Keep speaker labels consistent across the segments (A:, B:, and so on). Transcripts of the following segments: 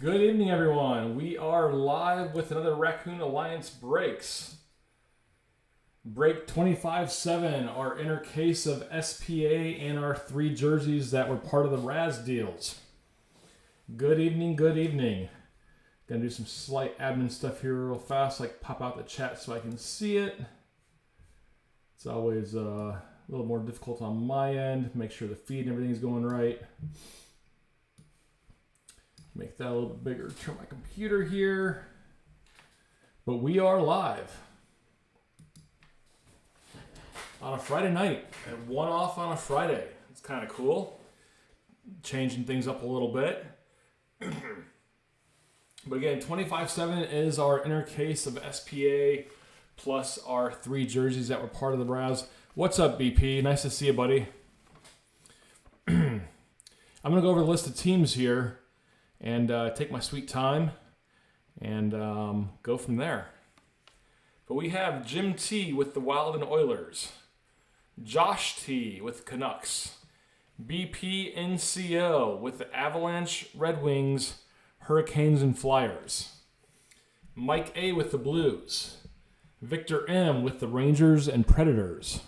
A: Good evening, everyone. We are live with another Raccoon Alliance breaks. Break 25-7, our inner case of SPA and our 3 jerseys that were part of the Raz deals. Good evening, good evening. Gonna do some slight admin stuff here real fast, like pop out the chat so I can see it. It's always a little more difficult on my end. Make sure the feed and everything's going right. Make that a little bit bigger. Turn my computer here. But we are live on a Friday night and one off on a Friday. It's kind of cool. Changing things up a little bit. But again, 25-7 is our inner case of SPA plus our 3 jerseys that were part of the Raz. What's up, BP? Nice to see you, buddy. I'm going to go over the list of teams here and take my sweet time and go from there. But we have Jim T with the Wild and Oilers, Josh T with Canucks, BP NCO with the Avalanche, Red Wings, Hurricanes, and Flyers, Mike A with the Blues, Victor M with the Rangers and Predators,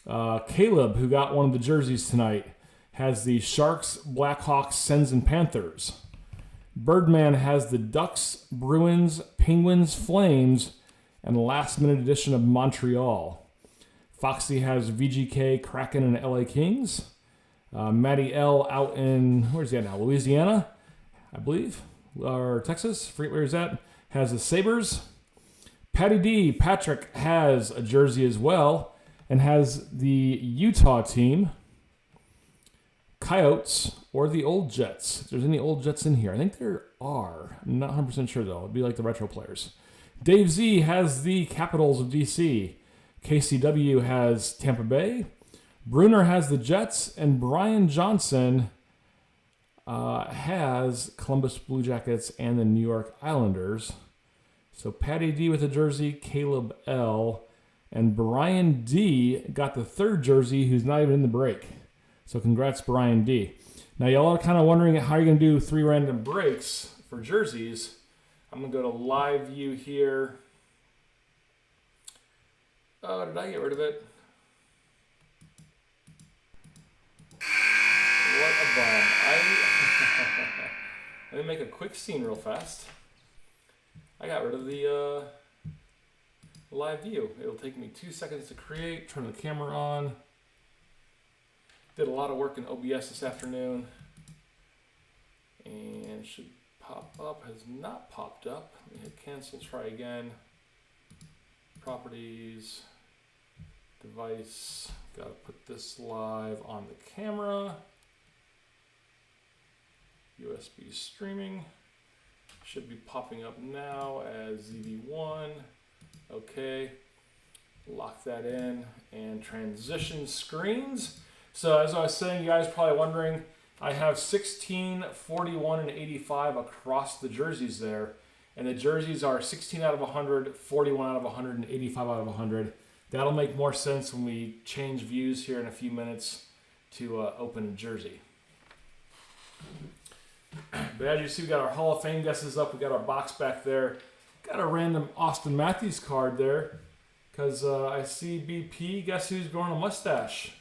A: Caleb, who got one of the jerseys tonight, has the Sharks, Blackhawks, Sens, and Panthers. Birdman has the Ducks, Bruins, Penguins, Flames, and the last-minute edition of Montreal. Foxy has VGK, Kraken, and LA Kings. Matty L out in, where's he at now? Louisiana, I believe, or Texas. Forget where he's at. Has the Sabres. Patty D, Patrick, has a jersey as well and has the Utah team, Coyotes, or the Old Jets. If there's any Old Jets in here. I think there are. I'm not 100% sure, though. It'd be like the retro players. Dave Z has the Capitals of DC. KCW has Tampa Bay. Bruner has the Jets. And Brian Johnson has Columbus Blue Jackets and the New York Islanders. So Patty D with a jersey, Caleb L. And Brian D got the 3rd jersey, who's not even in the break. So congrats, Brian D. Now, y'all are kind of wondering how you're going to do 3 random breaks for jerseys. I'm going to go to live view here. Oh, did I get rid of it? What a bum. Let me make a quick scene real fast. I got rid of the live view. It'll take me 2 seconds to create, turn the camera on. Did a lot of work in OBS this afternoon and should pop up. Has not popped up. Let me hit cancel, try again. Properties, device. Got to put this live on the camera. USB streaming. Should be popping up now as ZV1. Okay. Lock that in and transition screens. So as I was saying, you guys are probably wondering, I have 16, 41, and 85 across the jerseys there. And the jerseys are 16 out of 100, 41 out of 100, and 85 out of 100. That'll make more sense when we change views here in a few minutes to open a jersey. But as you see, we got our Hall of Fame guesses up. We got our box back there. Got a random Austin Matthews card there because I see BP. Guess who's growing a mustache?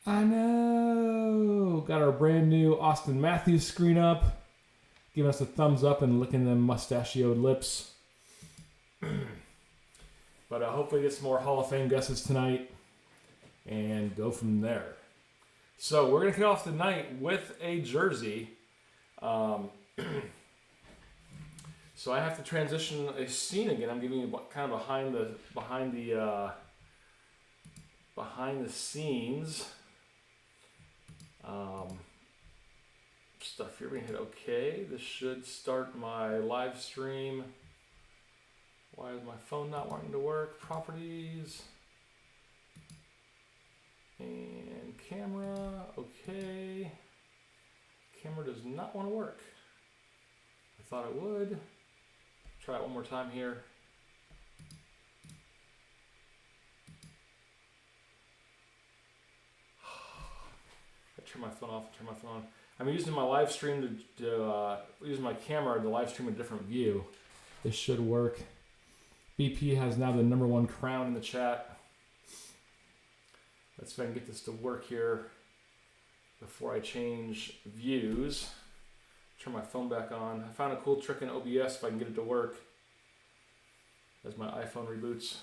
A: I know. Got our brand new Austin Matthews screen up. Giving us a thumbs up and licking them mustachioed lips. But hopefully get some more Hall of Fame guesses tonight and go from there. So we're going to kick off the night with a jersey. So I have to transition a scene again. I'm giving you kind of behind the scenes stuff here. We're gonna hit OK. This should start my live stream. Why is my phone not wanting to work? Properties and camera. OK. Camera does not want to work. I thought it would. Try it one more time here. turn my phone off, turn my phone on. I'm using my live stream to use my camera to live stream a different view. This should work. BP has now the #1 crown in the chat. Let's see if I can get this to work here before I change views. Turn my phone back on. I found a cool trick in OBS if I can get it to work as my iPhone reboots.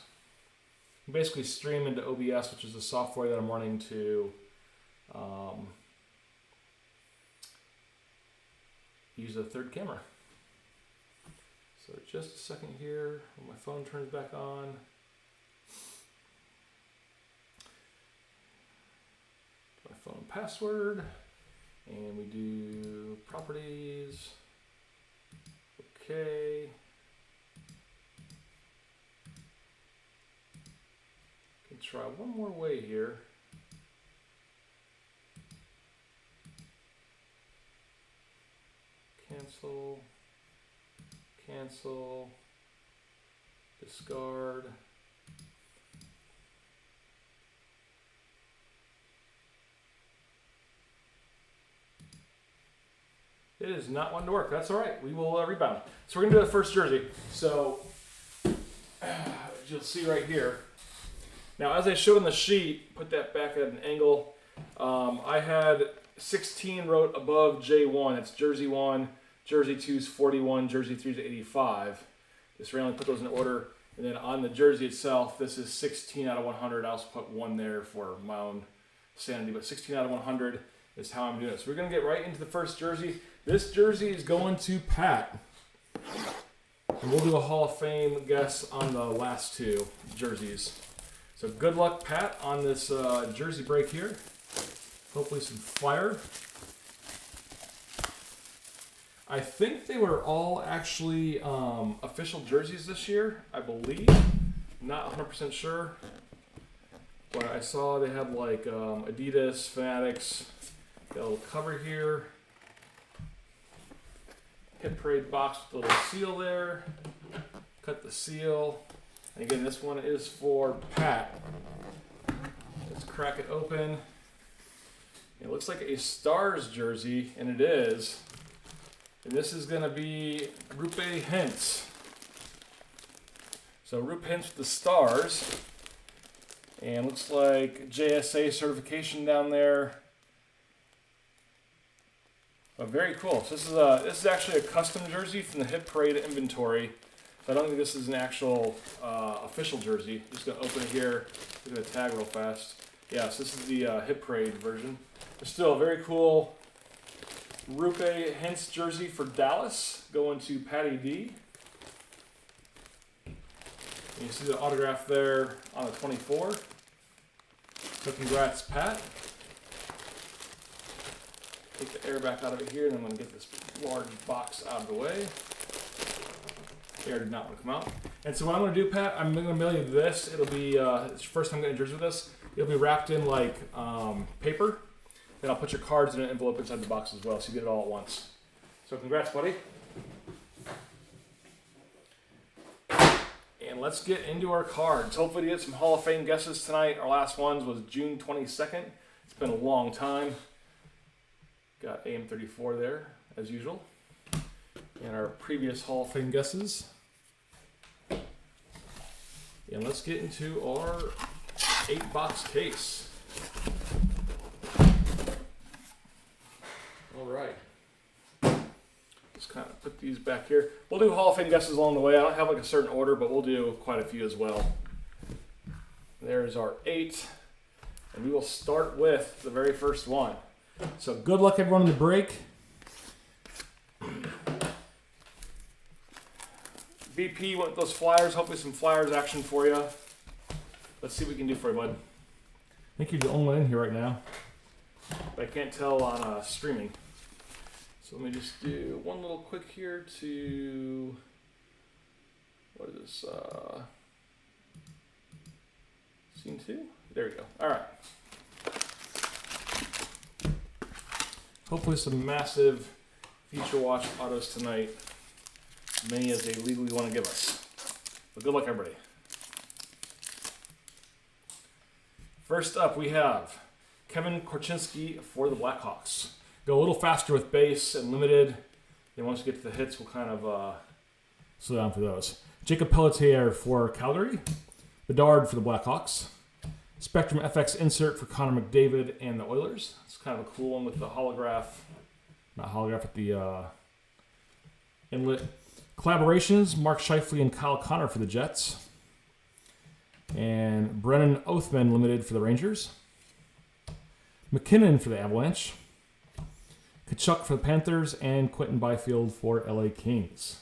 A: You basically stream into OBS, which is the software that I'm running to use a third camera. So just a second here when my phone turns back on. My phone password, and we do properties. Okay. Can try one more way here. Cancel, cancel, discard. It is not wanting to work. That's all right. We will rebound. So we're going to do the first jersey. So you'll see right here. Now, as I showed on the sheet, put that back at an angle. I had 16 wrote above J1. It's jersey 1. Jersey 2 is 41, jersey 3 is 85. Just randomly put those in order. And then on the jersey itself, this is 16 out of 100. I also put 1 there for my own sanity, but 16 out of 100 is how I'm doing it. So we're going to get right into the first jersey. This jersey is going to Pat. And we'll do a Hall of Fame guess on the last 2 jerseys. So good luck, Pat, on this jersey break here. Hopefully some fire. I think they were all actually official jerseys this year, I believe. Not 100% sure. But I saw they had like Adidas, Fanatics. Got a little cover here. Hit Parade box with a little seal there. Cut the seal. And again, this one is for Pat. Let's crack it open. It looks like a Stars jersey, and it is. And this is going to be Rupe Hintz. So Rupe Hintz with the Stars. And looks like JSA certification down there. Oh, very cool. So this is actually a custom jersey from the Hit Parade inventory. So I don't think this is an actual official jersey. Just going to open it here. Look at the tag real fast. Yeah, so this is the Hit Parade version. There's still a very cool Rupe Hintz jersey for Dallas going to Patty D. And you see the autograph there on the 24. So congrats, Pat. Take the air back out of it here, and I'm going to get this large box out of the way. The air did not want to come out. And so what I'm going to do, Pat, I'm going to mail you this. It'll be, it's the first time getting a jersey with this. It'll be wrapped in like paper. Then I'll put your cards in an envelope inside the box as well, so you get it all at once. So congrats, buddy. And let's get into our cards. Hopefully to get some Hall of Fame guesses tonight. Our last ones was June 22nd. It's been a long time. Got AM34 there, as usual. And our previous Hall of Fame guesses. And let's get into our 8-box case. All right. Just kind of put these back here. We'll do Hall of Fame guesses along the way. I don't have like a certain order, but we'll do quite a few as well. There's our 8. And we will start with the very first one. So good luck everyone in the break. BP went with those flyers. Hopefully some flyers action for you. Let's see what we can do for you, bud. I think you're the only one in here right now. But I can't tell on streaming. So let me just do one little quick here to... What is this? Scene 2? There we go. All right. Hopefully some massive feature watch autos tonight. As many as they legally want to give us. But good luck, everybody. First up, we have Kevin Korchinski for the Blackhawks. Go a little faster with base and limited. Then once we get to the hits, we'll kind of slow down for those. Jacob Pelletier for Calgary. Bedard for the Blackhawks. Spectrum FX insert for Connor McDavid and the Oilers. It's kind of a cool one with the holograph. Not holograph, but the inlet. Collaborations, Mark Scheifele and Kyle Connor for the Jets. And Brennan Othman limited for the Rangers. McKinnon for the Avalanche. Kachuk for the Panthers. And Quentin Byfield for LA Kings.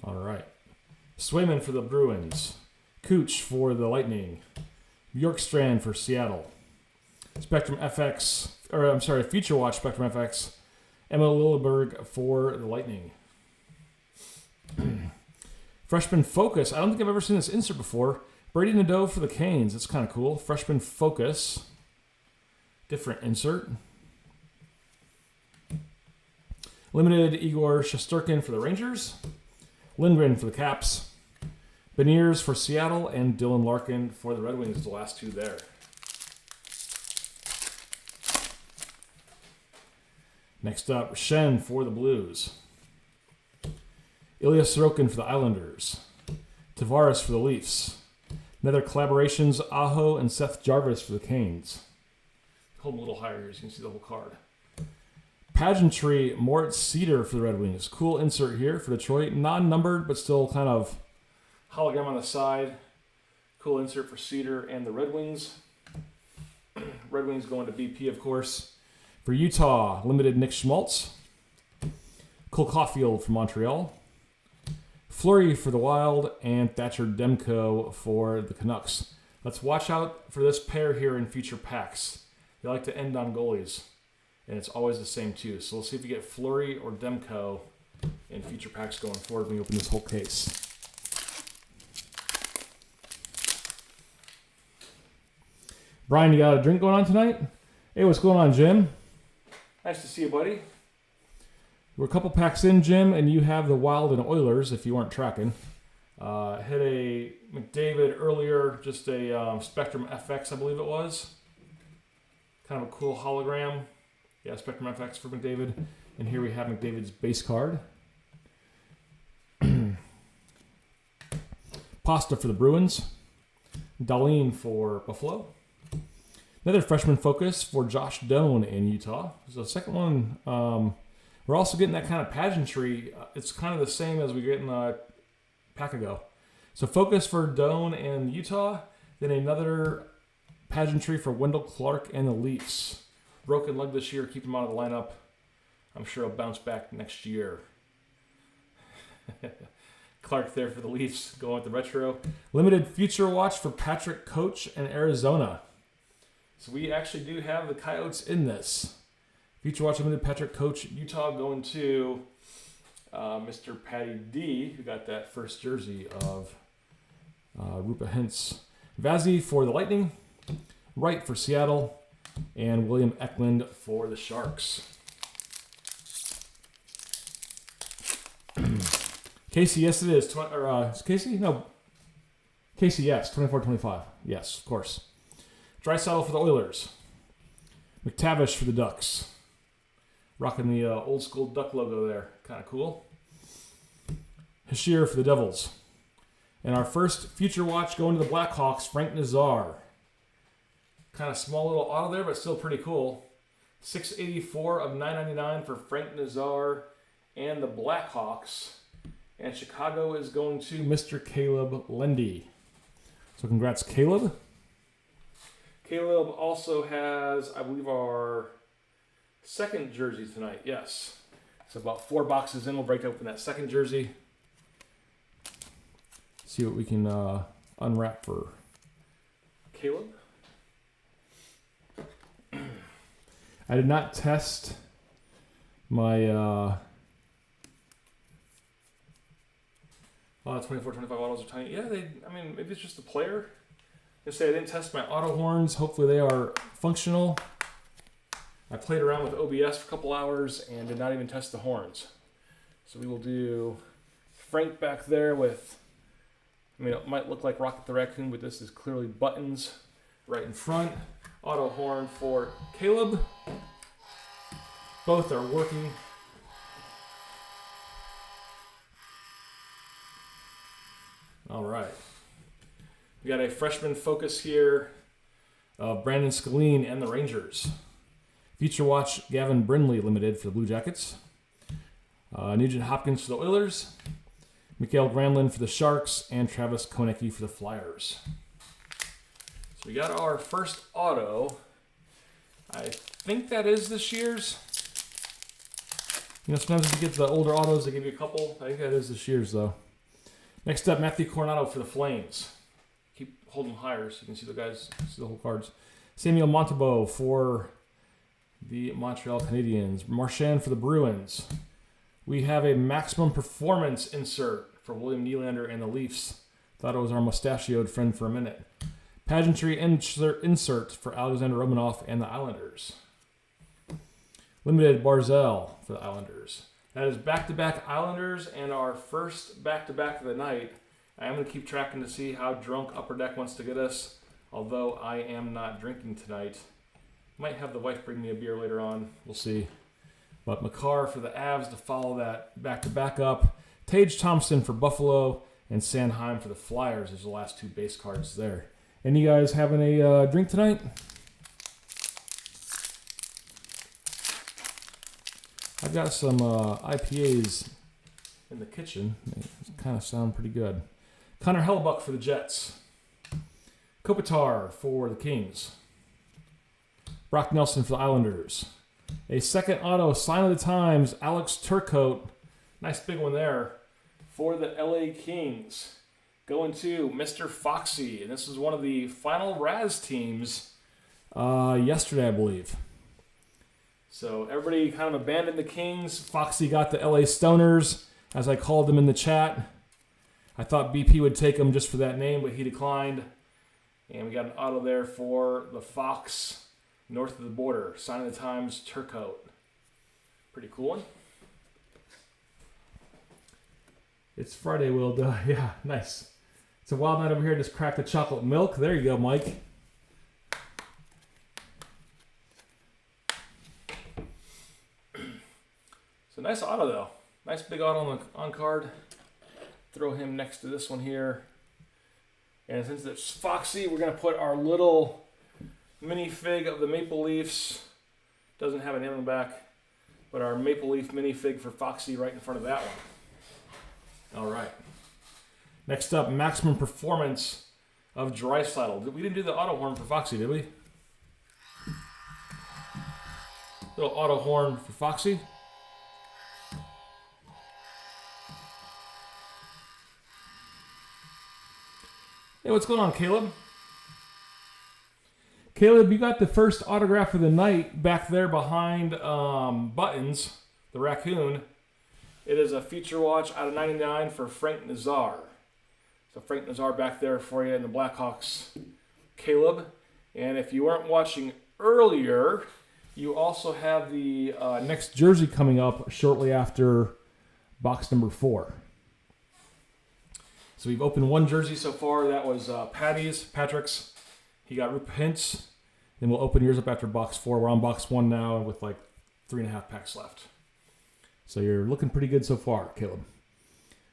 A: All right. Swayman for the Bruins. Cooch for the Lightning. Bjorkstrand for Seattle. Spectrum FX, or I'm sorry, Future Watch Spectrum FX. Emma Lilleberg for the Lightning. Freshman Focus. I don't think I've ever seen this insert before. Brady Nadeau for the Canes. That's kind of cool. Freshman Focus. Different insert. Limited Igor Shesterkin for the Rangers. Lindgren for the Caps. Beniers for Seattle. And Dylan Larkin for the Red Wings. The last two there. Next up, Shen for the Blues. Ilya Sorokin for the Islanders. Tavares for the Leafs. Another collaborations, Aho and Seth Jarvis for the Canes. Hold them a little higher here so you can see the whole card. Pageantry, Moritz Cedar for the Red Wings. Cool insert here for Detroit. Non-numbered, but still kind of hologram on the side. Cool insert for Cedar and the Red Wings. Red Wings going to BP, of course. For Utah, limited Nick Schmaltz. Cole Caulfield for Montreal. Fleury for the Wild. And Thatcher Demko for the Canucks. Let's watch out for this pair here in future packs. They like to end on goalies. And it's always the same too. So we'll see if we get Fleury or Demko in future packs going forward when we open this whole case. Brian, you got a drink going on tonight? Hey, what's going on, Jim? Nice to see you, buddy. We're a couple packs in, Jim, and you have the Wild and Oilers, if you weren't tracking. Hit a McDavid earlier, just a Spectrum FX, I believe it was. Kind of a cool hologram. Yeah, Spectrum FX for McDavid. And here we have McDavid's base card. Pasta for the Bruins. Darlene for Buffalo. Another freshman focus for Josh Doan in Utah. So the second one, we're also getting that kind of pageantry. It's kind of the same as we get in a pack ago. So focus for Doan and Utah. Then another pageantry for Wendell Clark and the Leafs. Broken leg this year, keep him out of the lineup. I'm sure he'll bounce back next year. Clark there for the Leafs, going with the retro. Limited Future Watch for Patrick Coach and Arizona. So we actually do have the Coyotes in this. Future Watch Limited Patrick Coach, Utah going to Mr. Patty D, who got that first jersey of Rupa Hintz. Vazzy for the Lightning. Wright for Seattle. And William Eklund for the Sharks. Casey, yes it is. Casey? No. Casey, yes. 24-25. Yes, of course. Draisaitl for the Oilers. McTavish for the Ducks. Rocking the old school Duck logo there. Kind of cool. Hashir for the Devils. And our first Future Watch going to the Blackhawks, Frank Nazar. Kind of small little auto there, but still pretty cool. 684 of 999 for Frank Nazar and the Blackhawks. And Chicago is going to Mr. Caleb Lendy. So congrats, Caleb. Caleb also has, I believe, our second jersey tonight. Yes. So about 4 boxes in, we'll break open that second jersey. See what we can unwrap for Caleb. I did not test my 24-25 autos are tiny. Yeah, maybe it's just the player. I say I didn't test my auto horns. Hopefully they are functional. I played around with OBS for a couple hours and did not even test the horns. So we will do Frank back there with I mean, it might look like Rocket the Raccoon, but this is clearly buttons right in front. Auto horn for Caleb. Both are working. All right. We got a freshman focus here of Brandon Scalene and the Rangers. Future Watch Gavin Brindley Limited for the Blue Jackets. Nugent Hopkins for the Oilers. Mikael Granlund for the Sharks. And Travis Konecki for the Flyers. So we got our first auto. I think that is this year's. You know, sometimes if you get the older autos, they give you a couple. I think that is this year's, though. Next up, Matthew Coronado for the Flames. Keep holding higher so you can see the guys, see the whole cards. Samuel Montembeault for the Montreal Canadiens. Marchand for the Bruins. We have a maximum performance insert for William Nylander and the Leafs. Thought it was our mustachioed friend for a minute. Pageantry insert for Alexander Romanov and the Islanders. Limited Barzell for the Islanders. That is back-to-back Islanders and our first back-to-back of the night. I am going to keep tracking to see how drunk Upper Deck wants to get us, although I am not drinking tonight. Might have the wife bring me a beer later on. We'll see. But Makar for the Avs to follow that back-to-back up. Tage Thompson for Buffalo and Sanheim for the Flyers is the last two base cards there. Any guys having a drink tonight? I've got some IPAs in the kitchen. They kind of sound pretty good. Connor Hellebuck for the Jets. Kopitar for the Kings. Brock Nelson for the Islanders. A second auto, sign of the times, Alex Turcotte. Nice big one there for the LA Kings. Going to Mr. Foxy. And this is one of the final Raz teams yesterday, I believe. So everybody kind of abandoned the Kings. Foxy got the LA Stoners, as I called them in the chat. I thought BP would take him just for that name, but he declined. And we got an auto there for the Fox north of the border. Sign of the times, Turcotte. Pretty cool one. It's Friday, Will. Yeah, nice. It's a wild night over here. Just cracked the chocolate milk. There you go, Mike. So nice auto, though. Nice big auto on the on card. Throw him next to this one here. And since it's Foxy, we're going to put our little minifig of the Maple Leafs. Doesn't have a name on the back. But our Maple Leaf minifig for Foxy right in front of that one. All right. Next up, maximum performance of Draisaitl. We didn't do the auto horn for Foxy, did we? Little auto horn for Foxy. Hey, what's going on, Caleb? Caleb, you got the first autograph of the night back there behind Buttons, the raccoon. It is a feature watch out of 99 for Frank Nazar. So Frank Nazar back there for you in the Blackhawks, Caleb. And if you weren't watching earlier, you also have the next jersey coming up shortly after box number 4. So we've opened one jersey so far. That was Patrick's. He got Rupert Hintz. Then we'll open yours up after box 4. We're on box 1 now with like 3.5 packs left. So you're looking pretty good so far, Caleb.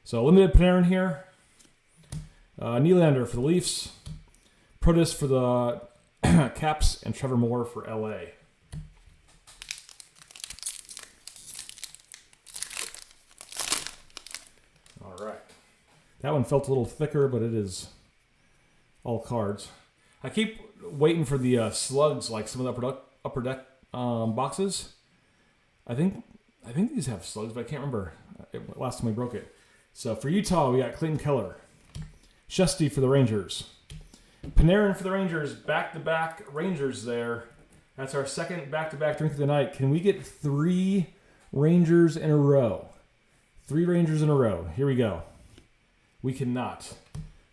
A: So limited Panarin here. Nylander for the Leafs. Protus for the Caps. And Trevor Moore for LA. All right. That one felt a little thicker, but it is all cards. I keep waiting for the slugs, like some of the upper deck boxes. I think these have slugs, but I can't remember last time we broke it. So for Utah, we got Clayton Keller. Shesty for the Rangers. Panarin for the Rangers. Back-to-back Rangers there. That's our second back-to-back drink of the night. Can we get 3 Rangers in a row? 3 Rangers in a row. Here we go. We cannot.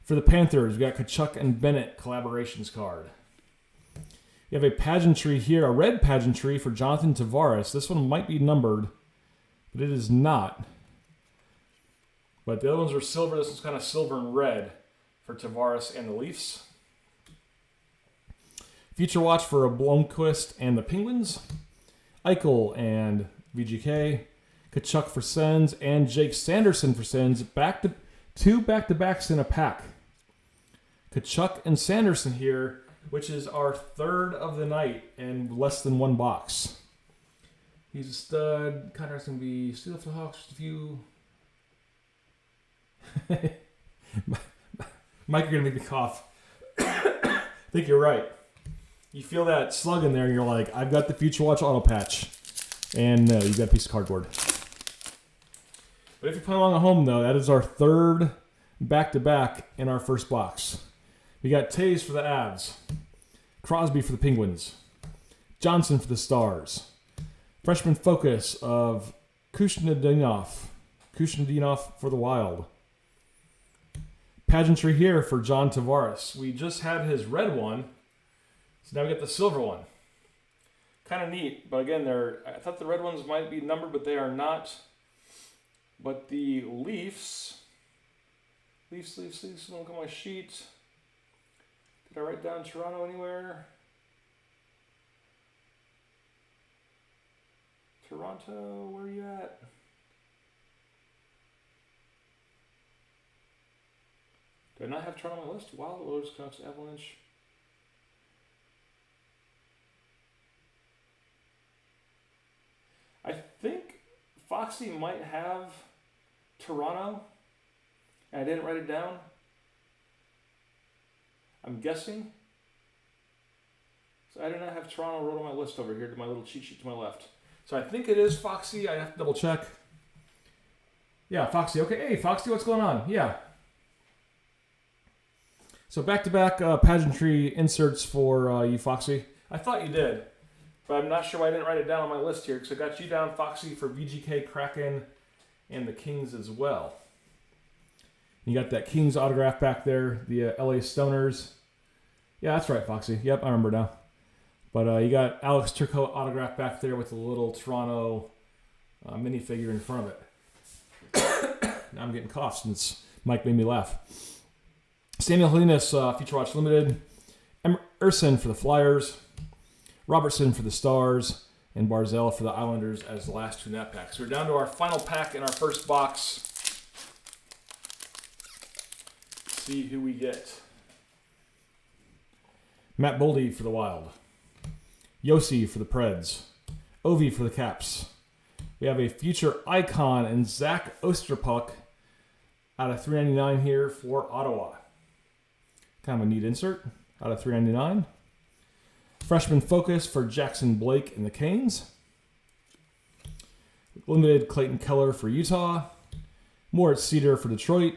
A: For the Panthers, we got Kachuk and Bennett collaborations card. You have a pageantry here, a red pageantry for Jonathan Tavares. This one might be numbered, but it is not. But the other ones are silver. This one's kind of silver and red. for Tavares and the Leafs. Future Watch for Blomqvist and the Penguins. Eichel and VGK. Kachuk for Sens and Jake Sanderson for Sens. Two back-to-backs in a pack. Kachuk and Sanderson here, which is our third of the night and less than one box. He's a stud. Contract's going to be still for the Hawks. Just a few. Mike, you're going to make me cough. I think you're right. You feel that slug in there and you're like, I've got the Future Watch auto patch. And no, you've got a piece of cardboard. But if you're playing along at home, though, that is our third back-to-back in our first box. We got Taves for the Avs. Crosby for the Penguins. Johnson for the Stars. Freshman focus of Kushnadinov for the Wild. Pageantry here for John Tavares. We just had his red one, so now we get the silver one. Kind of neat, but again, I thought the red ones might be numbered, but they are not. But the Leafs, look at my sheet. Did I write down Toronto anywhere? Toronto, where are you at? Do I not have Toronto on my list? Wild, Oilers, Canucks, Avalanche. I think Foxy might have Toronto, and I didn't write it down. I'm guessing. So I do not have Toronto wrote on my list over here to my little cheat sheet to my left. So I think it is Foxy. I have to double check. Yeah, Foxy. Okay, hey, Foxy, what's going on? Yeah. So back-to-back pageantry inserts for you, Foxy. I thought you did, but I'm not sure why I didn't write it down on my list here, because I got you down, Foxy, for VGK, Kraken, and the Kings as well. You got that Kings autograph back there, the LA Stoners. Yeah, that's right, Foxy. Yep, I remember now. But you got Alex Turco autograph back there with a little Toronto minifigure in front of it. Now I'm getting coughs since Mike made me laugh. Samuel Halinas, Future Watch Limited. Emerson for the Flyers. Robertson for the Stars. And Barzell for the Islanders as the last two in that pack. So we're down to our final pack in our first box. See who we get. Matt Boldy for the Wild. Yossi for the Preds. Ovi for the Caps. We have a future icon in Zach Osterpuck out of $3.99 here for Ottawa. Kind of a neat insert out of $3.99. Freshman focus for Jackson Blake and the Canes. Limited Clayton Keller for Utah. Moritz Cedar for Detroit.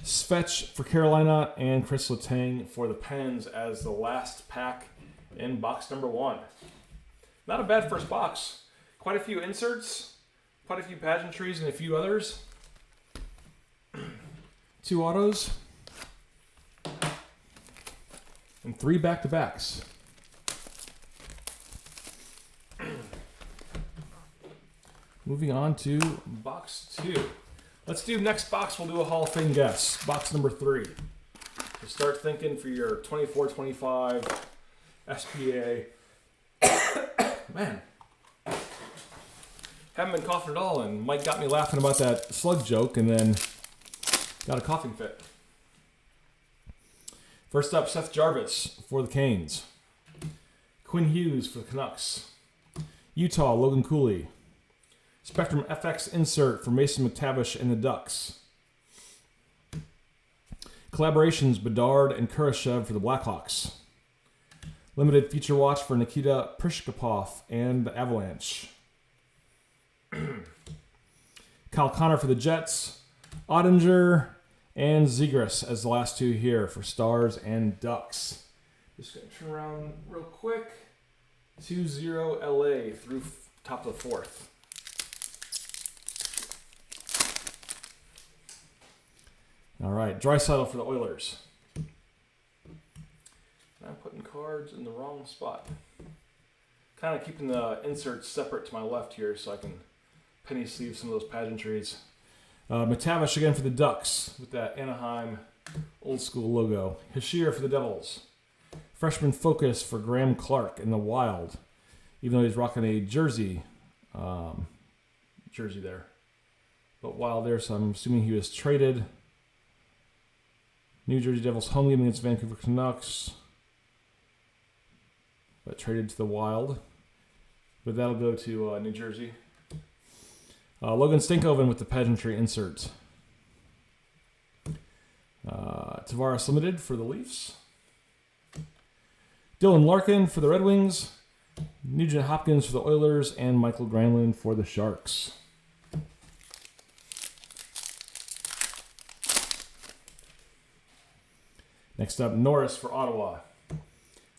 A: Svetch for Carolina. And Chris Letang for the Pens as the last pack in box number 1. Not a bad first box. Quite a few inserts. Quite a few pageantries and a few others. 2 autos. And 3 back-to-backs. Moving on to box 2. Let's do next box. We'll do a Hall of Fame guess. Box number 3. So start thinking for your 24-25 SPA. Man. Haven't been coughing at all, and Mike got me laughing about that slug joke, and then got a coughing fit. First up, Seth Jarvis for the Canes. Quinn Hughes for the Canucks. Utah, Logan Cooley. Spectrum FX insert for Mason McTavish and the Ducks. Collaborations, Bedard and Kurashev for the Blackhawks. Limited feature watch for Nikita Prishkopov and the Avalanche. Kyle Connor for the Jets. Ottinger and Zegras as the last 2 here for Stars and Ducks. Just going to turn around real quick. 2-0 LA through top of the 4th. All right, Draisaitl for the Oilers. I'm putting cards in the wrong spot. Kind of keeping the inserts separate to my left here so I can penny sleeve some of those pageantries. McTavish again for the Ducks with that Anaheim Old school logo. Hashir for the Devils. Freshman focus for Graham Clark in the Wild. Even though he's rocking a jersey there. But Wild there, so I'm assuming he was traded. New Jersey Devils home game against Vancouver Canucks. But traded to the Wild. But that'll go to New Jersey. Logan Stankoven with the pageantry insert. Tavares Limited for the Leafs. Dylan Larkin for the Red Wings. Nugent Hopkins for the Oilers. And Michael Granlund for the Sharks. Next up, Norris for Ottawa.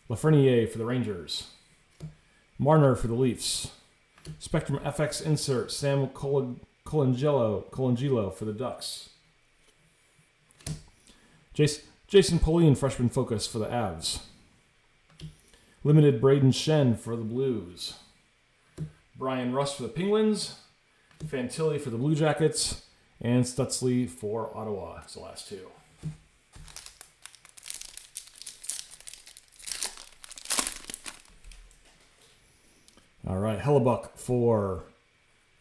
A: Lafreniere for the Rangers. Marner for the Leafs. Spectrum FX insert, Sam Colangelo for the Ducks. Jason Pauline, freshman focus for the Avs. Limited Braden Shen for the Blues. Brian Russ for the Penguins. Fantilli for the Blue Jackets. And Stutzley for Ottawa. It's the last two. All right, Hellebuck for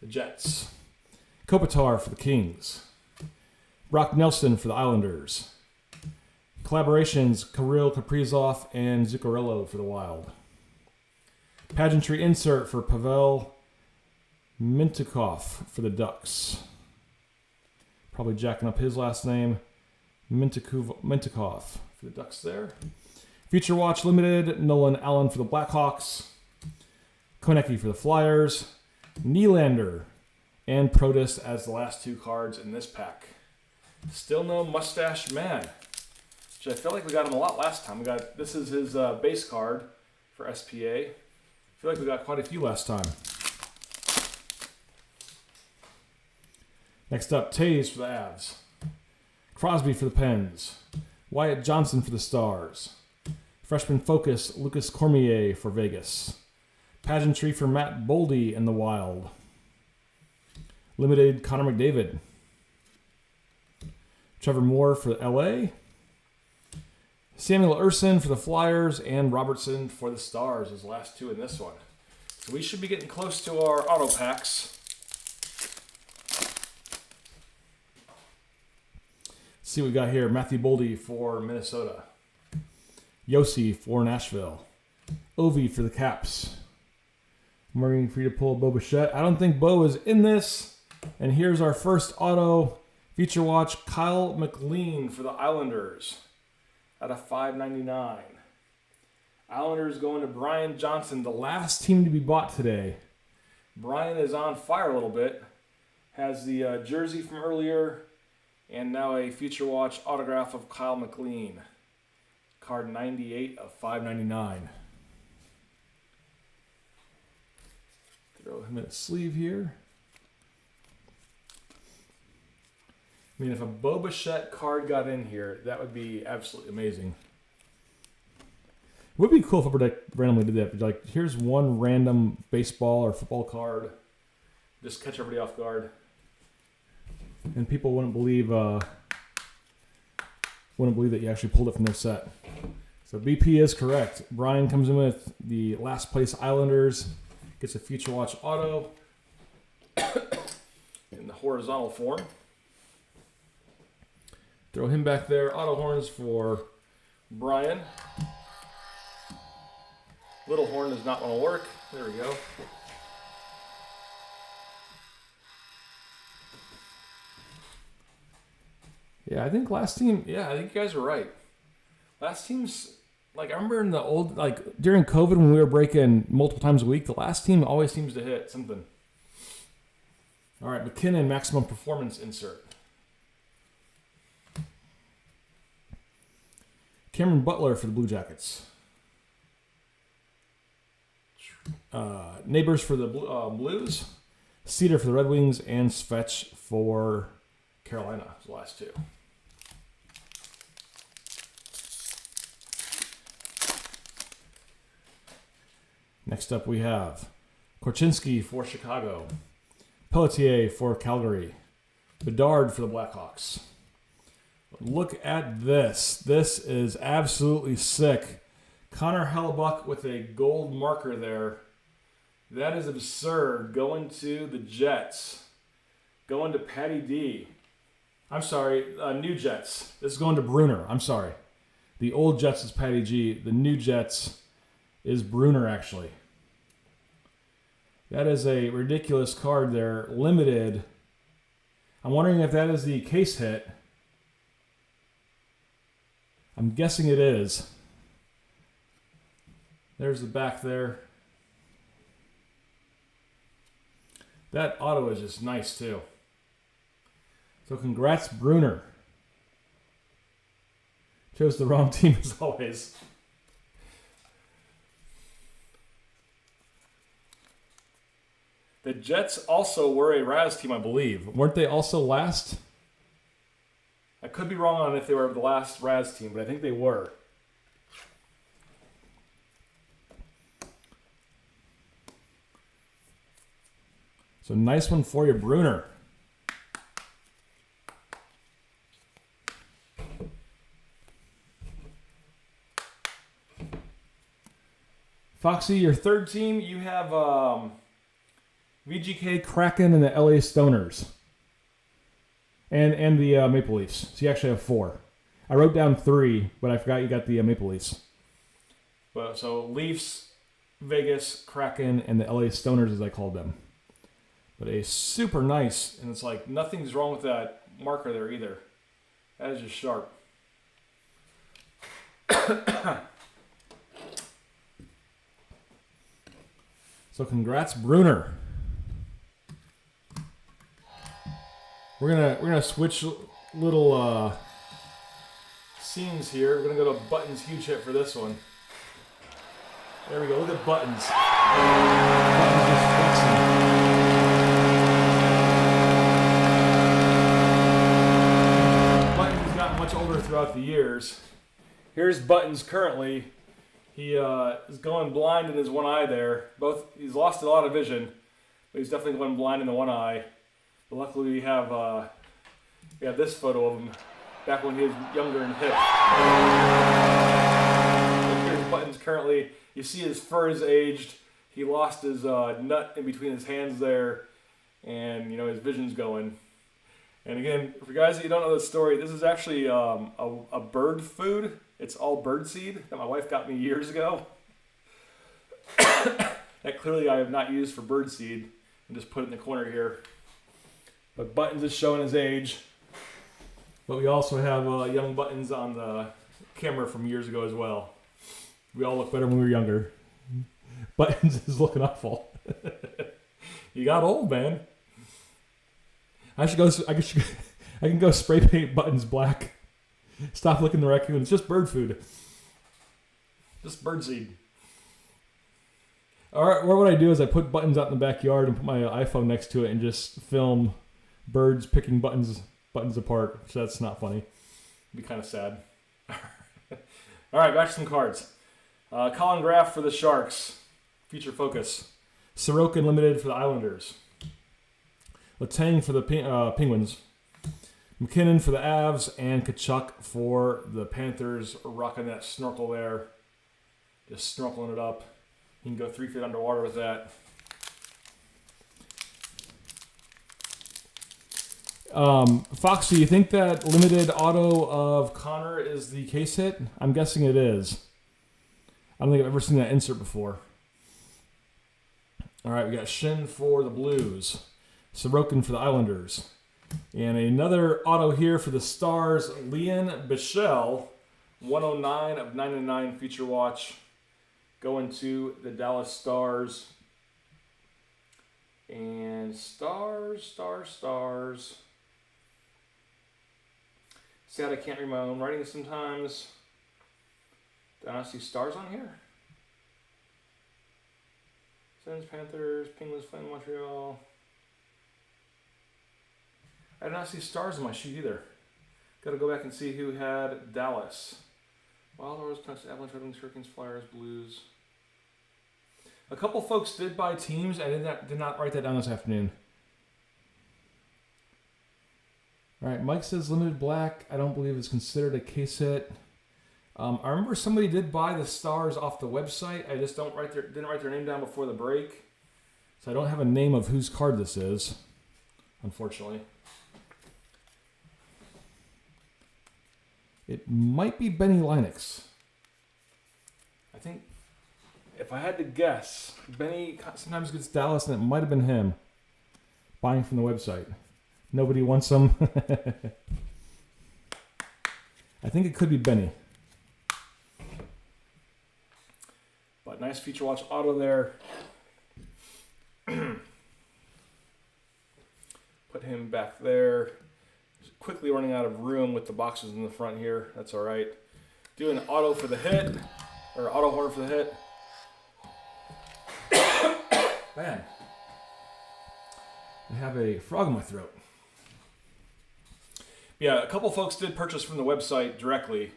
A: the Jets. Kopitar for the Kings. Brock Nelson for the Islanders. Collaborations, Kirill Kaprizov and Zuccarello for the Wild. Pageantry insert for Pavel Mintyukov for the Ducks. Probably jacking up his last name. Mintyukov for the Ducks there. Future Watch Limited, Nolan Allen for the Blackhawks. Konecki for the Flyers. Nylander and Protus as the last two cards in this pack. Still no Mustache Man, which I feel like we got him a lot last time. This is his base card for SPA. I feel like we got quite a few last time. Next up, Taves for the Avs. Crosby for the Pens. Wyatt Johnson for the Stars. Freshman focus, Lucas Cormier for Vegas. Pageantry for Matt Boldy and the Wild. Limited Connor McDavid. Trevor Moore for LA. Samuel Urson for the Flyers and Robertson for the Stars as the last two in this one. So we should be getting close to our auto packs. Let's see what we got here. Matthew Boldy for Minnesota. Yossi for Nashville. Ovi for the Caps. I'm waiting for you to pull a Bo Bichette. I don't think Bo is in this. And here's our first auto. Feature watch, Kyle McLean for the Islanders at a $5.99. Islanders going to Brian Johnson, the last team to be bought today. Brian is on fire a little bit. Has the jersey from earlier and now a Future Watch autograph of Kyle McLean. Card 98 of $5.99. Throw him in a sleeve here. I mean, if a Bo Bichette card got in here, that would be absolutely amazing. It would be cool if I randomly did that. But like, here's one random baseball or football card. Just catch everybody off guard. And people wouldn't believe that you actually pulled it from their set. So BP is correct. Brian comes in with the last place Islanders. Gets a Future Watch auto in the horizontal form. Throw him back there. Auto horns for Brian. Little horn does not want to work. There we go. Yeah, I think last team, I think you guys are right. Last team's, like, I remember in the old, like, during COVID when we were breaking multiple times a week, the last team always seems to hit something. All right, McKinnon Maximum Performance insert. Cameron Butler for the Blue Jackets. Neighbors for the Blues. Cedar for the Red Wings. And Svetch for Carolina. The last two. Next up we have Korchinski for Chicago. Pelletier for Calgary. Bedard for the Blackhawks. Look at this. This is absolutely sick. Connor Hellebuck with a gold marker there. That is absurd. Going to the Jets. Going to Patty D. I'm sorry, new Jets. This is going to Bruner. I'm sorry. The old Jets is Patty G. The new Jets is Bruner, actually. That is a ridiculous card there. Limited. I'm wondering if that is the case hit. I'm guessing it is. There's the back there. That auto is just nice, too. So congrats, Bruner. Chose the wrong team as always. The Jets also were a Raz team, I believe. Weren't they also last? I could be wrong on if they were the last Raz team, but I think they were. So nice one for you, Bruner. Foxy, your third team, you have VGK, Kraken, and the LA Stoners. And the Maple Leafs. So you actually have 4. I wrote down 3, but I forgot you got the Maple Leafs. Well, so Leafs, Vegas, Kraken, and the LA Stoners, as I called them. But a super nice, and it's like nothing's wrong with that marker there either. That is just sharp. So congrats, Bruner. We're gonna switch little scenes here. We're gonna go to Buttons huge hit for this one. There we go. Look at Buttons. Buttons just flexing. Much older throughout the years. Here's Buttons currently. He is going blind in his one eye there. He's lost a lot of vision, but he's definitely going blind in the one eye. But luckily we have this photo of him back when he was younger and hip. Here's Buttons currently. You see his fur is aged. He lost his nut in between his hands there, and his vision's going. And again, for guys that you don't know the story, this is actually a bird food. It's all bird seed that my wife got me years ago. That clearly I have not used for bird seed, and just put it in the corner here. But Buttons is showing his age. But we also have young Buttons on the camera from years ago as well. We all look better when we were younger. Buttons is looking awful. You got old, man. I can go spray paint Buttons black. Stop licking the raccoon. It's just bird food. Just bird seed. All right, what I do is I put Buttons out in the backyard and put my iPhone next to it and just film birds picking buttons apart. So that's not funny. It'd be kind of sad. All right, back to some cards. Colin Graff for the Sharks. Feature focus. Sorokin Limited for the Islanders. Letang for the Penguins, McKinnon for the Avs, and Kachuk for the Panthers. Rocking that snorkel there. Just snorkeling it up. You can go 3 feet underwater with that. Foxy, you think that limited auto of Connor is the case hit? I'm guessing it is. I don't think I've ever seen that insert before. All right, we got Shin for the Blues. Sorokin for the Islanders. And another auto here for the Stars. Leon Bichelle, 109 of 99 feature watch. Going to the Dallas Stars. And stars. Sad I can't read my own writing sometimes. Do I not see stars on here? Sens, Panthers, Penguins, Flame, Montreal. I did not see stars on my sheet either. Got to go back and see who had Dallas. Wild Rose, Avalanche, Red Wings, Hurricanes, Flyers, Blues. A couple folks did buy teams. I did not write that down this afternoon. All All right, Mike says limited black. I don't believe it's considered a case hit. I remember somebody did buy the stars off the website. I just didn't write their name down before the break, so I don't have a name of whose card this is, unfortunately. It might be Benny Linux. I think, if I had to guess, Benny sometimes gets Dallas, and it might have been him buying from the website. Nobody wants them. I think it could be Benny. But nice Feature Watch auto there. Put him back there. Quickly running out of room with the boxes in the front here. That's all right. Do an auto for the hit, or auto horn for the hit. Man, I have a frog in my throat. Yeah, a couple folks did purchase from the website directly,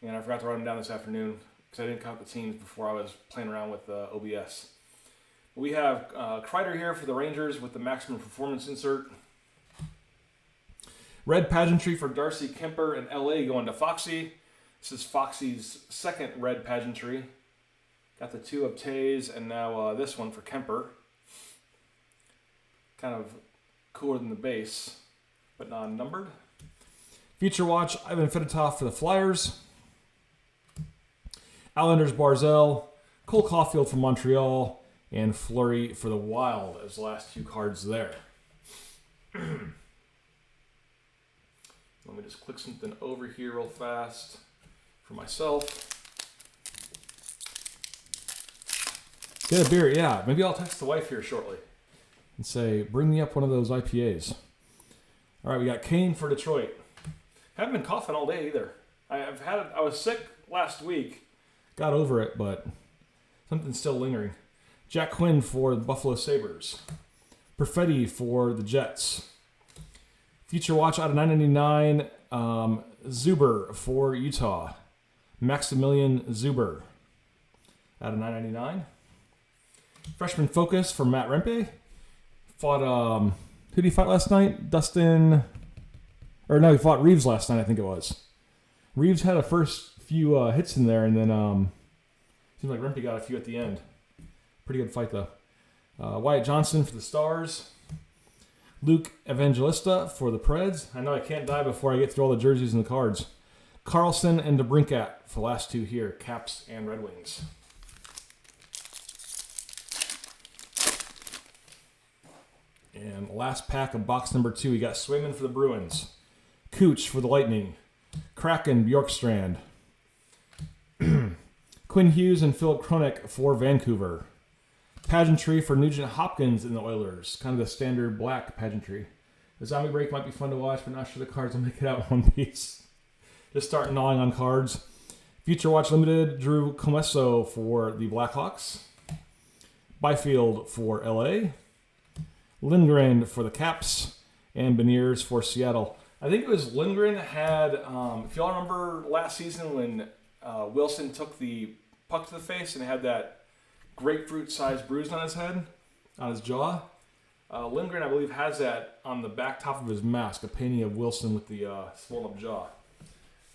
A: and I forgot to write them down this afternoon because I didn't count the teams before I was playing around with OBS. We have Kreider here for the Rangers with the maximum performance insert. Red pageantry for Darcy Kemper in LA going to Foxy. This is Foxy's second red pageantry. Got the 2 of Tays and now this one for Kemper. Kind of cooler than the base, but non-numbered. Feature Watch, Ivan Fedotov for the Flyers. Islanders Barzell. Cole Caulfield for Montreal. And Fleury for the Wild as the last 2 cards there. Let me just click something over here real fast for myself. Get a beer, yeah. Maybe I'll text the wife here shortly and say, bring me up one of those IPAs. All right, we got Kane for Detroit. Haven't been coughing all day either. I was sick last week. Got over it, but something's still lingering. Jack Quinn for the Buffalo Sabres. Perfetti for the Jets. Feature Watch out of 999. Zuber for Utah. Maximilian Zuber out of 999. Freshman Focus for Matt Rempe. Fought, who did he fight last night? Dustin, or no, he fought Reeves last night, I think it was. Reeves had a first few hits in there, and then seemed like Rempe got a few at the end. Pretty good fight, though. Wyatt Johnson for the Stars. Luke Evangelista for the Preds. I know I can't die before I get through all the jerseys and the cards. Carlson and DeBrincat for the last 2 here, Caps and Red Wings. And last pack of box number 2, we got Swayman for the Bruins. Cooch for the Lightning. Kraken, Bjorkstrand. Quinn Hughes and Philip Kronik for Vancouver. Pageantry for Nugent Hopkins in the Oilers. Kind of the standard black pageantry. The zombie break might be fun to watch, but not sure the cards will make it out in one piece. Just start gnawing on cards. Future Watch Limited, Drew Comesso for the Blackhawks. Byfield for LA. Lindgren for the Caps. And Beniers for Seattle. I think it was Lindgren had, if y'all remember last season when Wilson took the puck to the face and had that grapefruit-sized bruise on his head, on his jaw. Lindgren, I believe, has that on the back top of his mask, a painting of Wilson with the swollen-up jaw.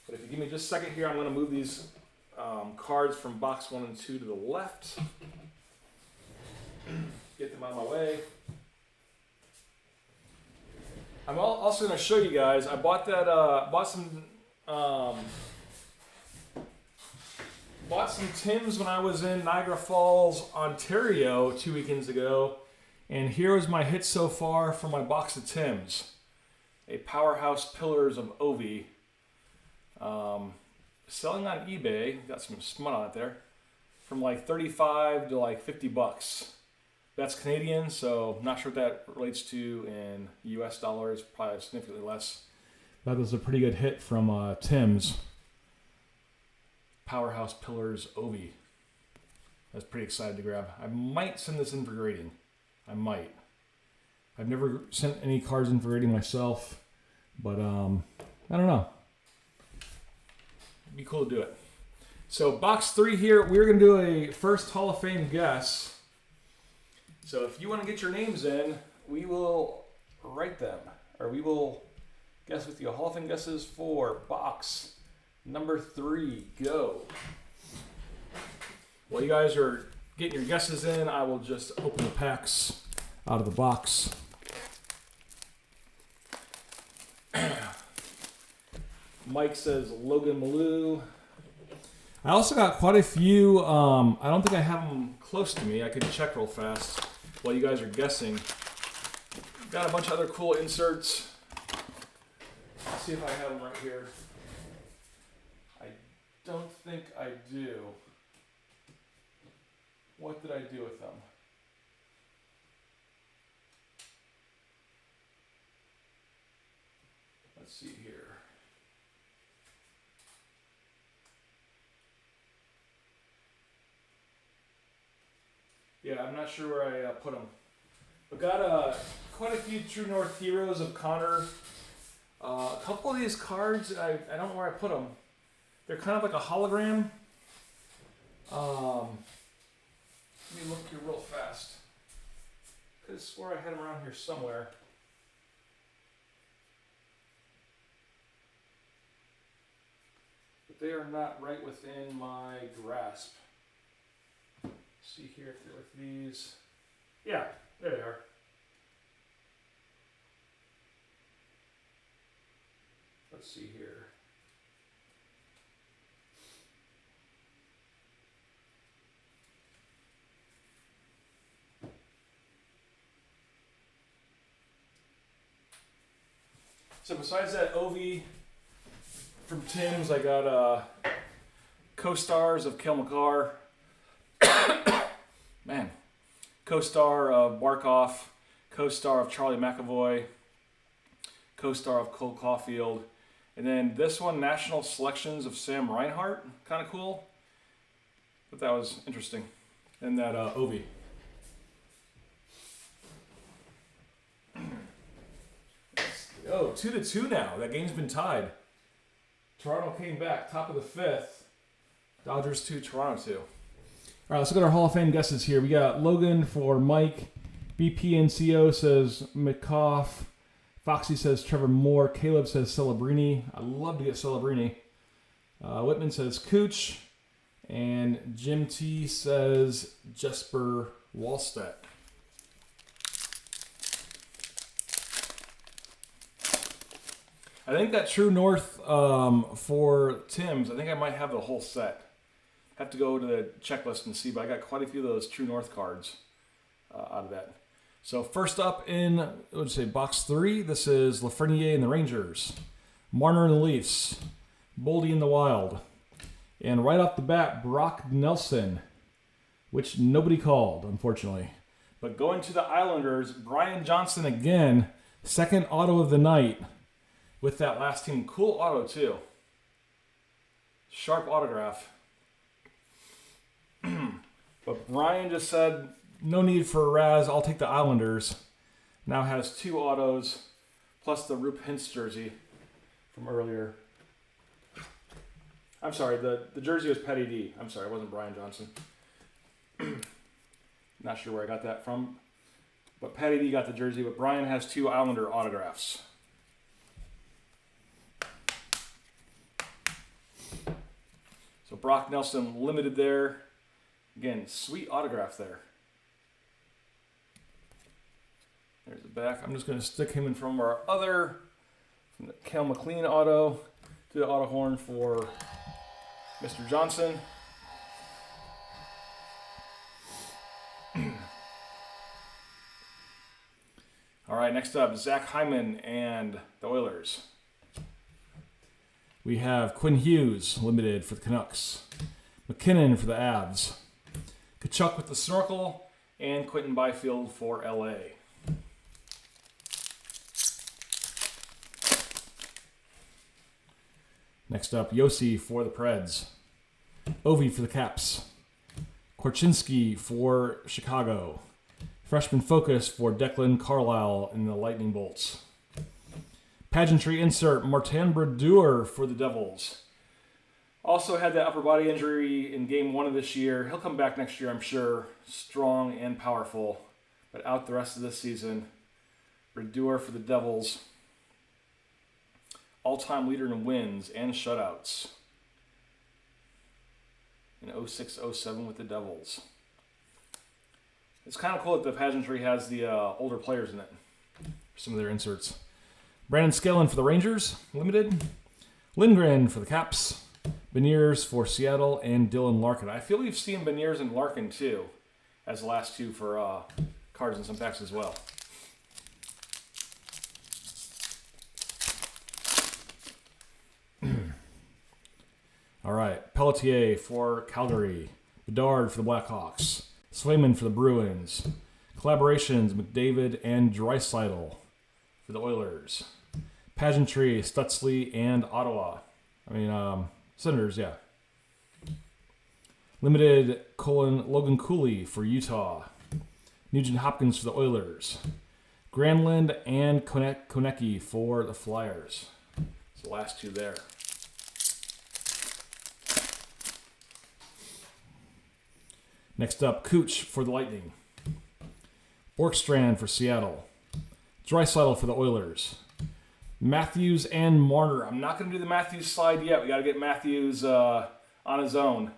A: But if you give me just a second here, I'm going to move these cards from box 1 and 2 to the left. Get them out of my way. I'm also going to show you guys, I bought some Tims when I was in Niagara Falls, Ontario 2 weekends ago. And here is my hit so far for my box of Tims. A Powerhouse Pillars of Ovi. Selling on eBay, got some smut on it there, from like 35 to like $50. That's Canadian, so not sure what that relates to in US dollars, probably significantly less. That was a pretty good hit from Tims. Powerhouse Pillars Ovi. I was pretty excited to grab. I might send this in for grading. I might. I've never sent any cards in for grading myself, but I don't know. It'd be cool to do it. So box 3 here, we're going to do a first Hall of Fame guess. So if you want to get your names in, we will write them, or we will Guess with you. Hall of Fame guesses for box number 3. Go. While you guys are getting your guesses in, I will just open the packs out of the box. Mike says Logan Malou. I also got quite a few. I don't think I have them close to me. I could check real fast while you guys are guessing. Got a bunch of other cool inserts. Let's see if I have them right here. I don't think I do. What did I do with them? Let's see here. Yeah, I'm not sure where I put them. I've got quite a few True North Heroes of Connor. A couple of these cards, I don't know where I put them. They're kind of like a hologram. Let me look here real fast. I could have swore I had them around here somewhere. But they are not right within my grasp. See here if they're with these. Yeah, there they are. Let's see here. So besides that Ovi from Tim's, I got co-stars of Kel McCarr. Man. Co-star of Barkov, co-star of Charlie McAvoy, co-star of Cole Caulfield, and then this one, National Selections of Sam Reinhart, kind of cool. But that was interesting. And that Ovi. Oh, 2-2 now. That game's been tied. Toronto came back, top of the 5th. Dodgers 2, Toronto 2. All right, let's look at our Hall of Fame guesses here. We got Logan for Mike. BPNCO says McCoff. Foxy says Trevor Moore. Caleb says Celebrini. I'd love to get Celebrini. Whitman says Cooch. And Jim T says Jesper Wallstedt. I think that True North for Tim's, I think I might have the whole set. Have to go to the checklist and see, but I got quite a few of those True North cards out of that. So first up in, what would you say, box 3, this is Lafreniere and the Rangers, Marner and the Leafs, Boldy and the Wild, and right off the bat, Brock Nelson, which nobody called, unfortunately. But going to the Islanders, Brian Johnson again, second auto of the night with that last team. Cool auto too. Sharp autograph. But Brian just said, no need for a Raz, I'll take the Islanders. Now has 2 autos, plus the Roop Hintz jersey from earlier. I'm sorry, the jersey was Petty D. I'm sorry, it wasn't Brian Johnson. Not sure where I got that from. But Petty D got the jersey, but Brian has 2 Islander autographs. So Brock Nelson limited there. Again, sweet autograph there. There's the back. I'm just going to stick him in from our other, from the Cal McLean auto to the auto horn for Mr. Johnson. All right, next up, Zach Hyman and the Oilers. We have Quinn Hughes, limited for the Canucks. McKinnon for the Avs. Kachuk with the snorkel, and Quentin Byfield for LA. Next up, Yossi for the Preds. Ovi for the Caps. Korchinski for Chicago. Freshman Focus for Declan Carlisle in the Lightning Bolts. Pageantry insert, Martin Brodeur for the Devils. Also had that upper body injury in game 1 of this year. He'll come back next year, I'm sure. Strong and powerful. But out the rest of this season. Brodeur for the Devils. all-time leader in wins and shutouts in 06-07 with the Devils. It's kind of cool that the pageantry has the older players in it. Some of their inserts. Brandon Skellen for the Rangers, limited. Lindgren for the Caps. Beniers for Seattle, and Dylan Larkin. I feel we've seen Beniers and Larkin too, as the last two for cards in some packs as well. All right, Pelletier for Calgary. Bedard for the Blackhawks. Swayman for the Bruins. Collaborations, McDavid and Draisaitl for the Oilers. Pageantry, Stützle and Ottawa. Senators, yeah. Limited, Logan Cooley for Utah. Nugent Hopkins for the Oilers. Granlund and Konecki for the Flyers. It's the last two there. Next up, Cooch for the Lightning. Borkstrand for Seattle. Draisaitl for the Oilers. Matthews and Marner. I'm not going to do the Matthews slide yet. We got to get Matthews on his own.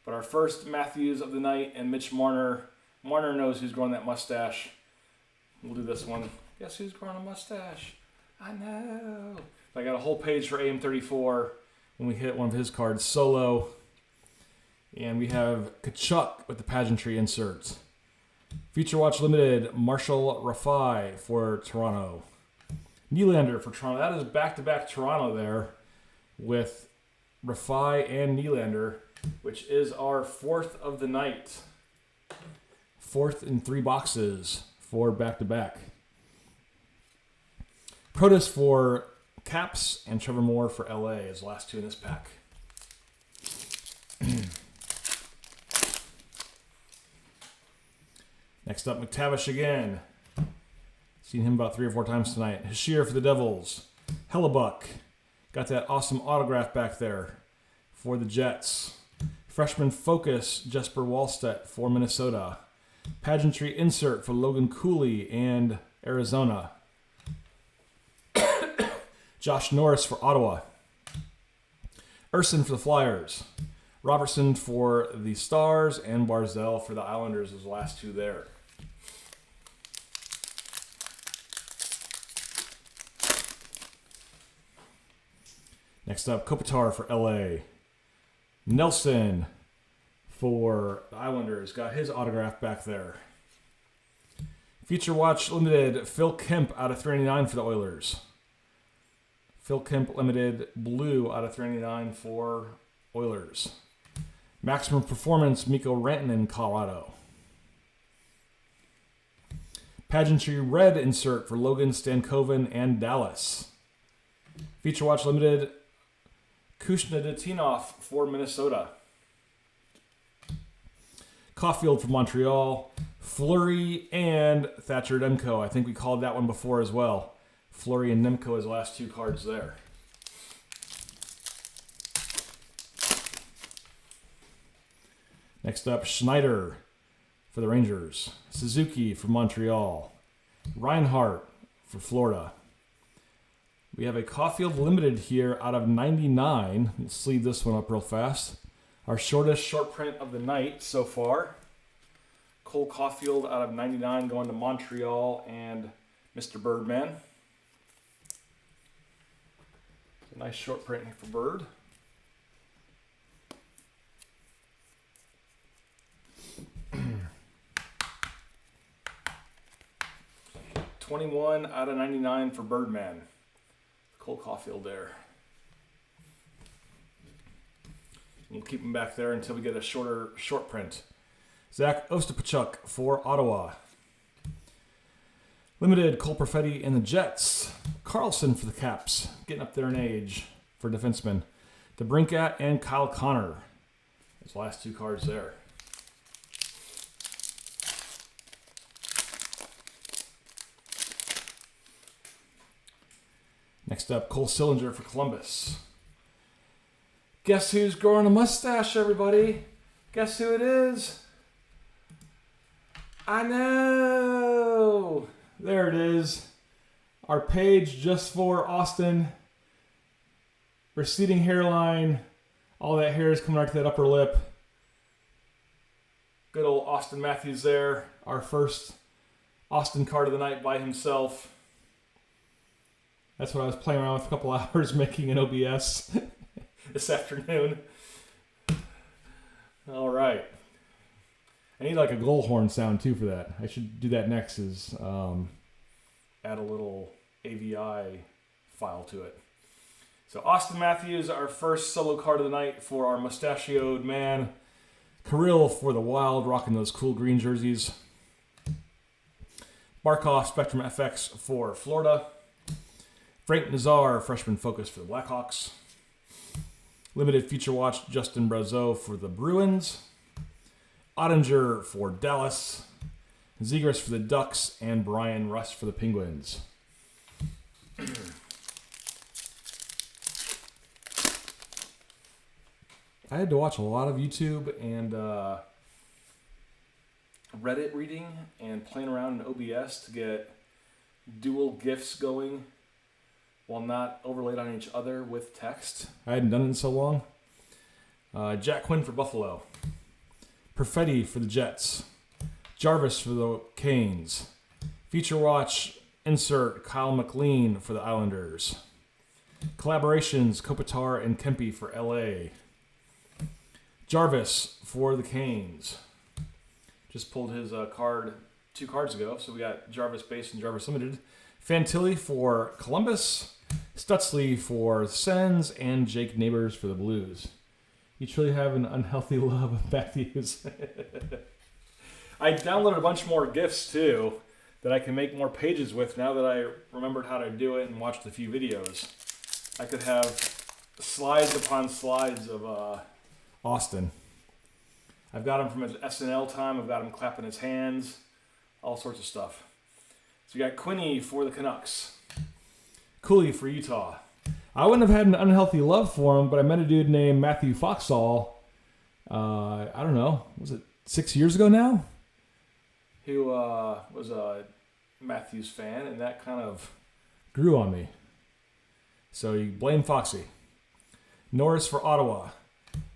A: But our first Matthews of the night and Mitch Marner. Marner knows who's growing that mustache. We'll do this one. Guess who's growing a mustache? I know. I got a whole page for AM34 when we hit one of his cards solo. And we have Kachuk with the pageantry inserts. Future Watch Limited, Marshall Rafai for Toronto. Nylander for Toronto. That is back-to-back Toronto there with Rafai and Nylander, which is our fourth of the night. Fourth in 3 boxes for back-to-back. Protus for Caps and Trevor Moore for LA is the last two in this pack. Next up, McTavish again. Seen him about 3 or 4 times tonight. Hashir for the Devils. Hellebuck. Got that awesome autograph back there for the Jets. Freshman Focus, Jesper Wallstedt for Minnesota. Pageantry insert for Logan Cooley and Arizona. Josh Norris for Ottawa. Urson for the Flyers. Robertson for the Stars and Barzell for the Islanders is the last two there. Next up, Kopitar for LA. Nelson for the Islanders. Got his autograph back there. Future Watch Limited, Phil Kemp out of 399 for the Oilers. Phil Kemp Limited, blue out of 399 for Oilers. Maximum Performance, Mikko Rantanen, Colorado. Pageantry red insert for Logan Stankoven and Dallas. Future Watch Limited, Kushnedetinov for Minnesota. Caulfield for Montreal. Fleury and Thatcher Demko. I think we called that one before as well. Fleury and Nemko as the last two cards there. Next up, Schneider for the Rangers. Suzuki for Montreal. Reinhart for Florida. We have a Caulfield Limited here out of 99. Let's sleeve this one up real fast. Our shortest short print of the night so far. Cole Caulfield out of 99 going to Montreal and Mr. Birdman. A nice short print here for Bird. $21 out of 99 for Birdman. Cole Caulfield there. We'll keep him back there until we get a short print. Zach Ostapachuk for Ottawa. Limited, Cole Perfetti and the Jets. Carlson for the Caps, getting up there in age for defensemen. DeBrincat and Kyle Connor. Those last two cards there. Next up, Cole Sillinger for Columbus. Guess who's growing a mustache, everybody? Guess who it is? I know! There it is. Our page just for Austin. receding hairline. All that hair is coming out to that upper lip. Good old Austin Matthews there. Our first Austin card of the night by himself. That's what I was playing around with a couple hours making an OBS this afternoon. All right. I need like a goal horn sound too for that. I should do that next is add a little AVI file to it. So Austin Matthews, our first solo card of the night for our mustachioed man. Kirill for the Wild, rocking those cool green jerseys. Barkov Spectrum FX for Florida. Frank Nazar, freshman focus for the Blackhawks. Limited feature watch, Justin Brazeau for the Bruins. Ottinger for Dallas. Zegras for the Ducks. And Brian Rust for the Penguins. I had to watch a lot of YouTube and Reddit reading and playing around in OBS to get dual GIFs going while not overlaid on each other with text. I hadn't done it in so long. Jack Quinn for Buffalo. Perfetti for the Jets. Jarvis for the Canes. Feature watch, insert Kyle McLean for the Islanders. Collaborations, Kopitar and Kempe for LA. Jarvis for the Canes. Just pulled his card 2 cards ago, so we got Jarvis Base and Jarvis Limited. Fantilli for Columbus. Stutzley for Sens. And Jake Neighbors for the Blues. You truly have an unhealthy love of Matthews. I downloaded a bunch more GIFs too that I can make more pages with now that I remembered how to do it and watched a few videos. I could have slides upon slides of Austin. I've got him from his SNL time. I've got him clapping his hands. All sorts of stuff. So you got Quinney for the Canucks. Cooley for Utah. I wouldn't have had an unhealthy love for him, but I met a dude named Matthew Foxall. I don't know. Was it 6 years ago now? Who was a Matthews fan, and that kind of grew on me. So you blame Foxy. Norris for Ottawa.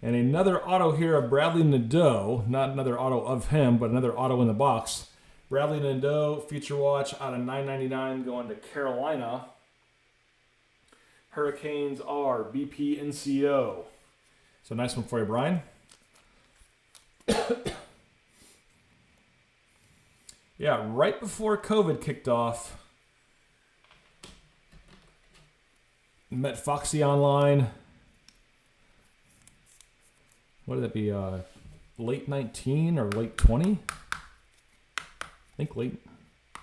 A: And another auto here of Bradley Nadeau. Not another auto of him, but another auto in the box. Bradley Nadeau, feature watch out of $9.99 going to Carolina. Hurricanes are BP NCO. So nice one for you, Brian. Yeah, right before COVID kicked off, met Foxy online. What did that be? Late 19 or late 20? I think late. I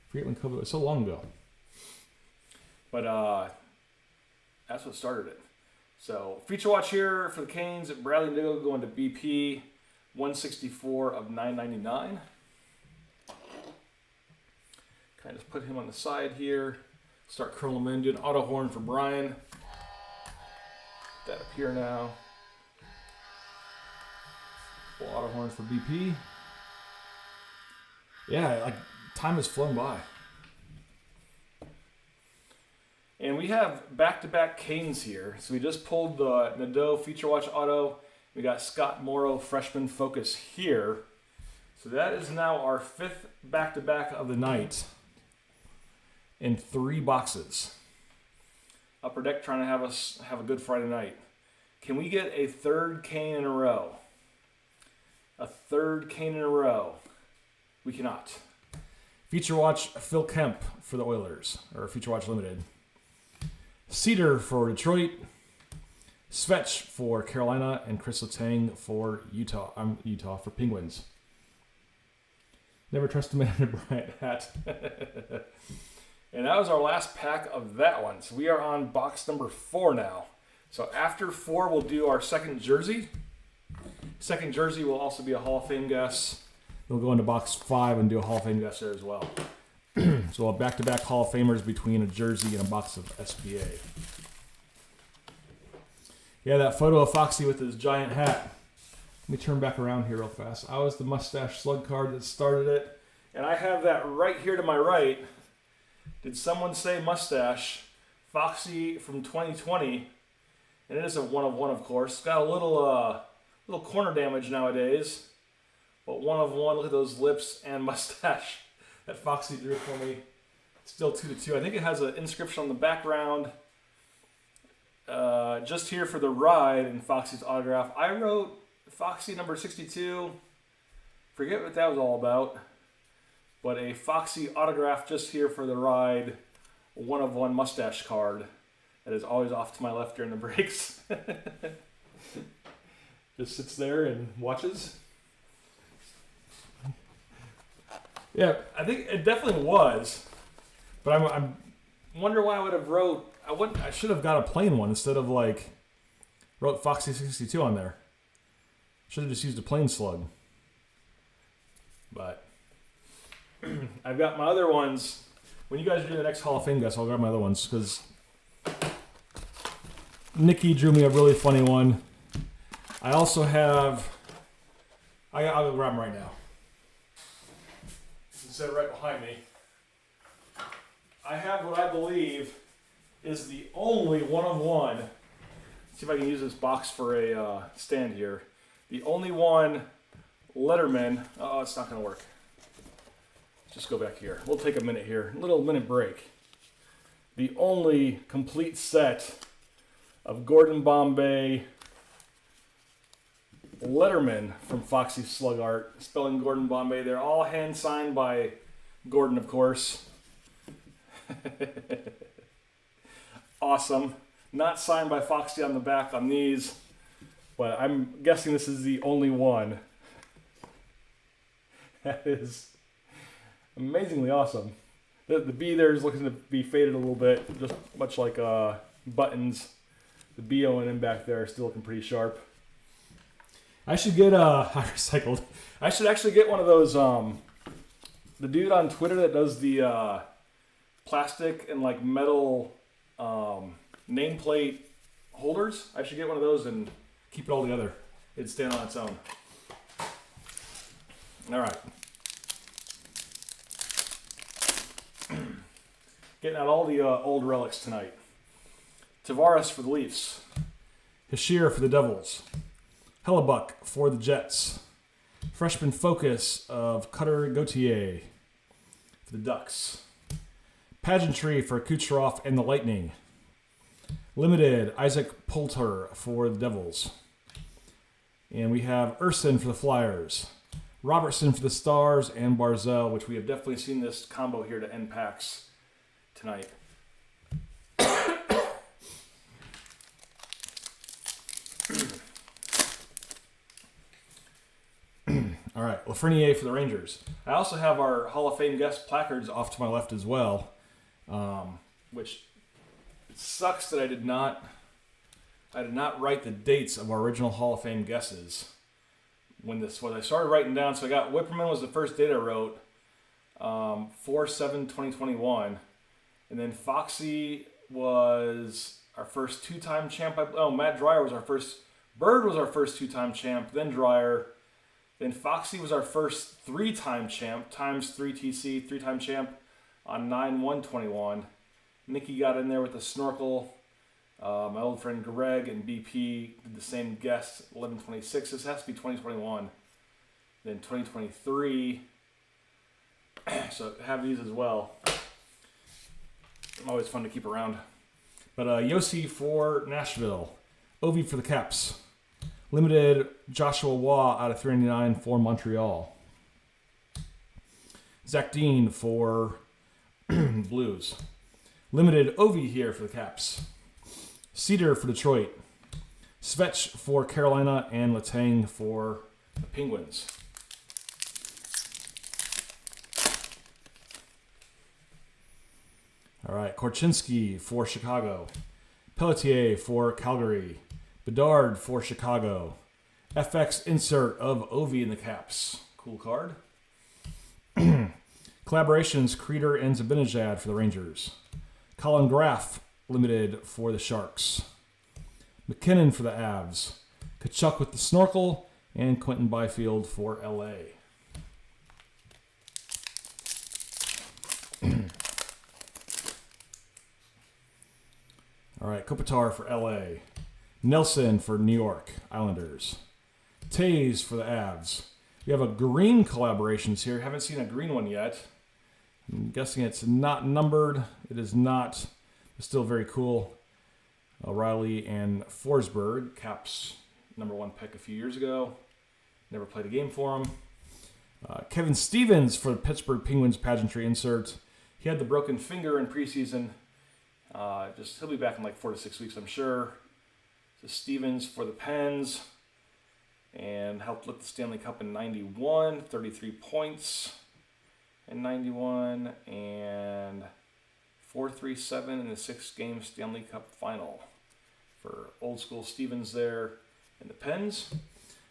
A: forget when COVID was. So long ago. But that's what started it. So feature watch here for the Canes. Bradley Nadeau going to BP. 164 of $9.99. Kind of just put him on the side here. Start curling him in. Do an auto horn for Brian. That up here now. Full auto horns for BP. Yeah, like time has flown by. And we have back-to-back Canes here. So we just pulled the Nadeau feature watch auto. We got Scott Morrow freshman focus here. So that is now our 5th back-to-back of the night in 3 boxes. Upper Deck trying to have us have a good Friday night. Can we get a 3rd Cane in a row? A 3rd Cane in a row. We cannot. Feature watch Phil Kemp for the Oilers, or Feature Watch Limited. Cedar for Detroit. Svetch for Carolina, and Chris Letang for Utah for Penguins. Never trust a man in a Bryant hat. And that was our last pack of that one. So we are on box number 4 now. So after 4, we'll do our second jersey. Second jersey will also be a Hall of Fame guess. We'll go into box 5 and do a Hall of Fame guess there as well. So we'll have back-to-back Hall of Famers between a jersey and a box of SPA. Yeah, that photo of Foxy with his giant hat. Let me turn back around here real fast. I was the mustache slug card that started it. And I have that right here to my right. Did someone say mustache? Foxy from 2020 And it is a 1 of 1, of course. It's got a little corner damage nowadays. But 1 of 1. Look at those lips and mustache that Foxy drew for me. Still 2-2. I think it has an inscription on the background. Just here for the ride in Foxy's autograph. I wrote Foxy number 62. Forget what that was all about. But a Foxy autograph just here for the ride. 1 of 1 mustache card that is always off to my left during the breaks. Just sits there and watches. Yeah, I think it definitely was. But I'm wonder why I would have wrote. I should have got a plain one instead of like wrote Foxy 62 on there. Should have just used a plain slug. But I've got my other ones. When you guys do the next Hall of Fame guess, I'll grab my other ones because Nikki drew me a really funny one. I also have. I'll go grab them right now. Set it right behind me. I have what I believe is the only 1 of 1. Let's see if I can use this box for a stand here. The only one Letterman. Oh, it's not going to work. Let's just go back here. We'll take a minute here. A little minute break. The only complete set of Gordon Bombay Letterman from Foxy Slug Art. Spelling Gordon Bombay. They're all hand signed by Gordon, of course. Awesome. Not signed by Foxy on the back on these, but I'm guessing this is the only one. That is amazingly awesome. The B there is looking to be faded a little bit, just much like Buttons. The B O and M back there are still looking pretty sharp. I should get I recycled. I should actually get one of those. The dude on Twitter that does the plastic and like metal nameplate holders. I should get one of those and keep it all together. It'd stand on its own. All right. Getting out all the old relics tonight. Tavares for the Leafs. Hashir for the Devils. Hellebuck for the Jets. Freshman focus of Cutter Gauthier for the Ducks. Pageantry for Kucherov and the Lightning. Limited Isaac Poulter for the Devils. And we have Urson for the Flyers. Robertson for the Stars and Barzell, which we have definitely seen this combo here to end packs tonight. All right, Lafreniere for the Rangers. I also have our Hall of Fame guest placards off to my left as well, which it sucks that I did not write the dates of our original Hall of Fame guesses when this was. I started writing down, so I got Whipperman was the first date I wrote, 4/7/2021, and then Foxy was our first two-time champ. Matt Dreyer was our first. Bird was our first two-time champ, then Dreyer. Then Foxy was our first three-time champ, times 3 TC, three-time champ on 9/1/21. Nikki got in there with the snorkel. My old friend Greg and BP did the same guess, 11/26. This has to be 2021. Then 2023. So have these as well. Always fun to keep around. But Yossi for Nashville. Ovi for the Caps. Limited Joshua Waugh out of 399 for Montreal. Zach Dean for Blues. Limited Ovi here for the Caps. Cedar for Detroit. Svetch for Carolina and Letang for the Penguins. All right, Korchinski for Chicago. Pelletier for Calgary. Bedard for Chicago. FX insert of Ovi in the Caps. Cool card. Collaborations, Creeder and Zibanejad for the Rangers. Colin Graff, limited for the Sharks. McKinnon for the Avs. Kachuk with the snorkel. And Quentin Byfield for LA. All right, Kopitar for LA. Nelson for New York Islanders. Tays for the Avs. We have a green collaborations here. Haven't seen a green one yet. I'm guessing it's not numbered. It is not. It's still very cool. O'Reilly and Forsberg. Caps #1 pick a few years ago. Never played a game for him. Kevin Stevens for the Pittsburgh Penguins pageantry insert. He had the broken finger in preseason. He'll be back in like 4 to 6 weeks, I'm sure. So Stevens for the Pens. And helped lift the Stanley Cup in 91. 33 points in 91. And 4-3-7 in the 6-game Stanley Cup final. For old school Stevens there in the Pens.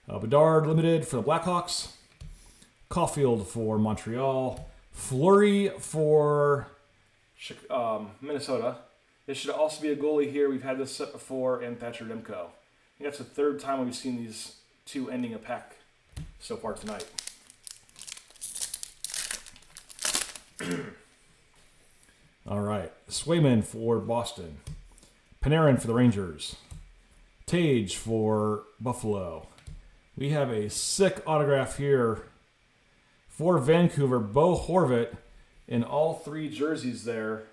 A: Bedard limited for the Blackhawks. Caulfield for Montreal. Fleury for Minnesota. This should also be a goalie here. We've had this set before, and Thatcher Demko. I think that's the third time we've seen these two ending a pack so far tonight. All right. Swayman for Boston. Panarin for the Rangers. Tage for Buffalo. We have a sick autograph here for Vancouver. Bo Horvat in all 3 jerseys there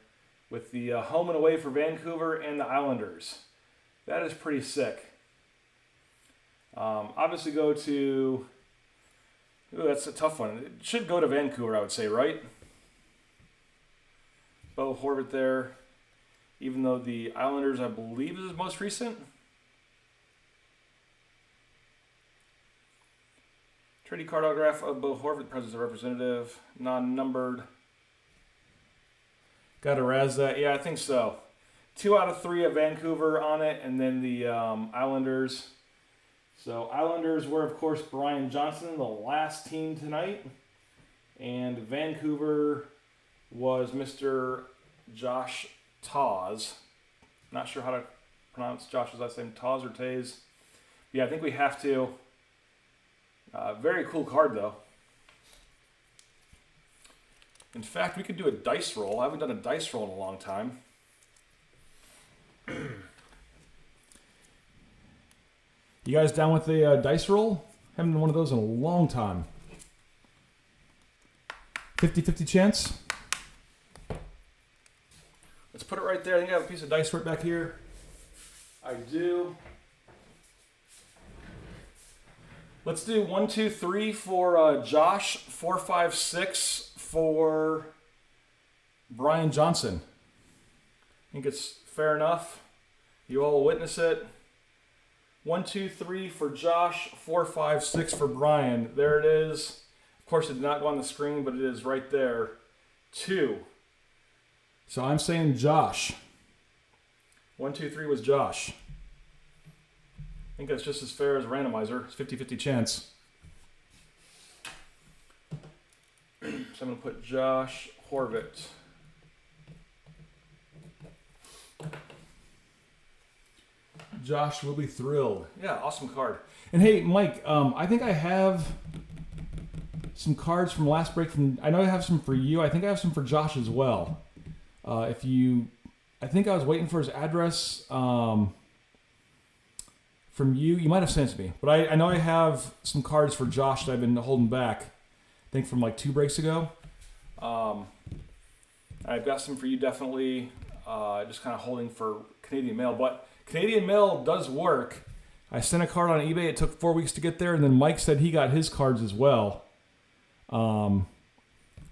A: with the home and away for Vancouver and the Islanders. That is pretty sick. Obviously go to... Ooh, that's a tough one. It should go to Vancouver, I would say, right? Bo Horvat there. Even though the Islanders, I believe, is his most recent. Trading card autograph of Bo Horvat, President's representative, non-numbered. Got to razz that. Yeah, I think so. 2 out of 3 of Vancouver on it, and then the Islanders. So Islanders were, of course, Brian Johnson, the last team tonight. And Vancouver was Mr. Josh Taz. Not sure how to pronounce Josh's last name, Taz or Taze. Yeah, I think we have to. Very cool card, though. In fact, we could do a dice roll. I haven't done a dice roll in a long time. You guys down with the dice roll? Haven't done one of those in a long time. 50-50 chance. Let's put it right there. I think I have a piece of dice right back here. I do. Let's do 1, 2, 3 for Josh. 4, 5, 6 for Brian Johnson. I think it's fair enough. You all will witness it. 1, 2, 3 for Josh. 4, 5, 6 for Brian. There it is. Of course, it did not go on the screen, but it is right there. 2. So I'm saying Josh. 1, 2, 3 was Josh. I think that's just as fair as a randomizer. It's 50-50 chance. So I'm going to put Josh Horvat. Josh will be thrilled. Yeah, awesome card. And hey, Mike, I think I have some cards from last break. I know I have some for you. I think I have some for Josh as well. I think I was waiting for his address from you. You might have sent it to me. But I know I have some cards for Josh that I've been holding back. I think from like 2 breaks ago. I've got some for you definitely. Just kind of holding for Canadian Mail. But Canadian Mail does work. I sent a card on eBay. It took 4 weeks to get there. And then Mike said he got his cards as well.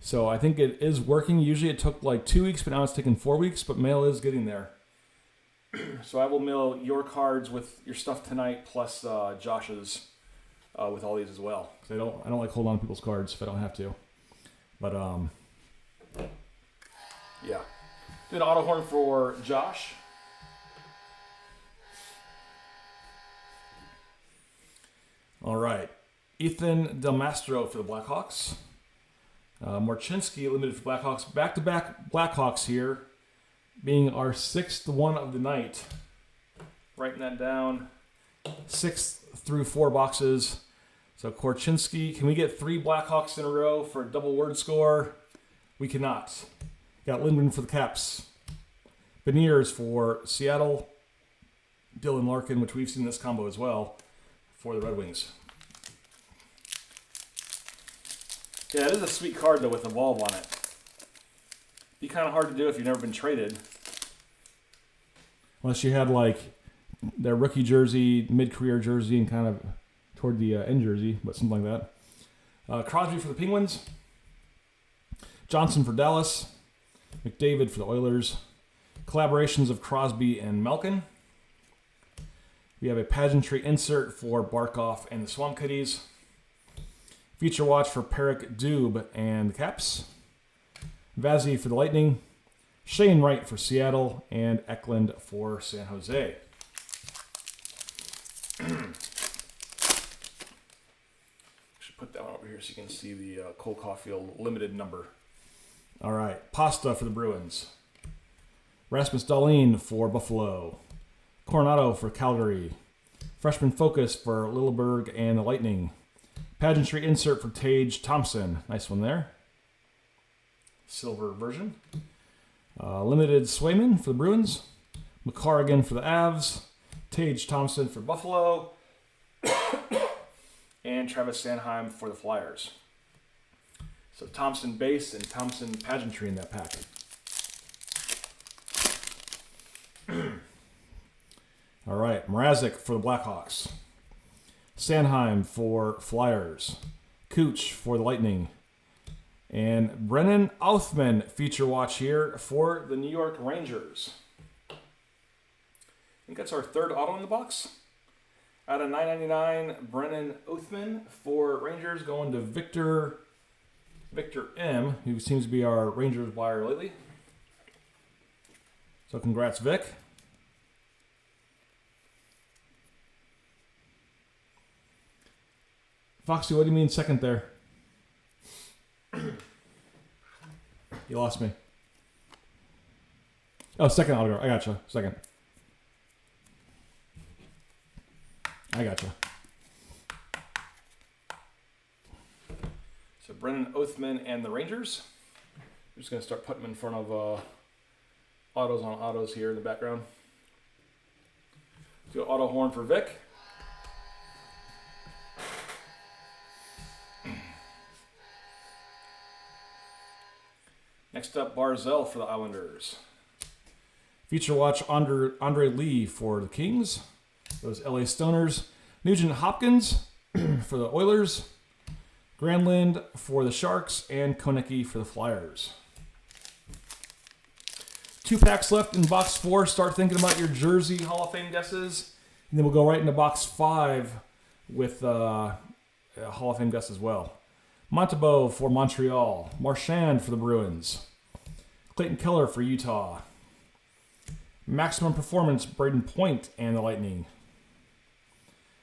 A: So I think it is working. Usually it took like 2 weeks, but now it's taking 4 weeks. But mail is getting there. So I will mail your cards with your stuff tonight, plus Josh's with all these as well. Because I don't like holding on to people's cards if I don't have to. But yeah, do an auto horn for Josh. All right, Ethan Del Mastro for the Blackhawks. Morchinski limited for Blackhawks. Back-to-back Blackhawks here, being our 6th one of the night. Writing that down. 6th through 4 boxes. So Korchinski, can we get 3 Blackhawks in a row for a double word score? We cannot. Got Lindgren for the Caps. Beniers for Seattle. Dylan Larkin, which we've seen this combo as well for the Red Wings. Yeah, it is a sweet card, though, with Evolve on it. Be kind of hard to do if you've never been traded. Unless you had, like, their rookie jersey, mid-career jersey, and kind of toward the end jersey, but something like that. Crosby for the Penguins. Johnson for Dallas. McDavid for the Oilers. Collaborations of Crosby and Malkin. We have a pageantry insert for Barkov and the Swamp Kitties. Feature watch for Peric Dube and the Caps. Vazzy for the Lightning. Shane Wright for Seattle. And Eklund for San Jose. Should put that one over here so you can see the Cole Caulfield limited number. All right. Pasta for the Bruins. Rasmus Dahlin for Buffalo. Coronado for Calgary. Freshman Focus for Lilleberg and the Lightning. Pageantry insert for Tage Thompson. Nice one there. Silver version. Limited Swayman for the Bruins. McCarrigan for the Avs. Tage Thompson for Buffalo. And Travis Sanheim for the Flyers. So Thompson base and Thompson pageantry in that pack. All right, Mrazek for the Blackhawks. Sanheim for Flyers. Cooch for the Lightning. And Brennan Outhman feature watch here for the New York Rangers. I think that's our third auto in the box. Out of $9.99, Brennan Outhman for Rangers going to Victor M, who seems to be our Rangers buyer lately. So congrats, Vic. Foxy, what do you mean second there? You lost me. Oh, second autograph. I gotcha. Second. I gotcha. So Brennan Outhman and the Rangers. I'm just going to start putting them in front of autos on autos here in the background. Let's go auto horn for Vic. Next up, Barzell for the Islanders. Feature watch Andre Lee for the Kings. Those LA Stoners. Nugent Hopkins for the Oilers. Granlund for the Sharks. And Konecki for the Flyers. 2 packs left in box 4. Start thinking about your Jersey Hall of Fame guesses. And then we'll go right into box 5 with Hall of Fame guess as well. Montembeault for Montreal. Marchand for the Bruins. Clayton Keller for Utah. Maximum Performance, Braden Point and the Lightning.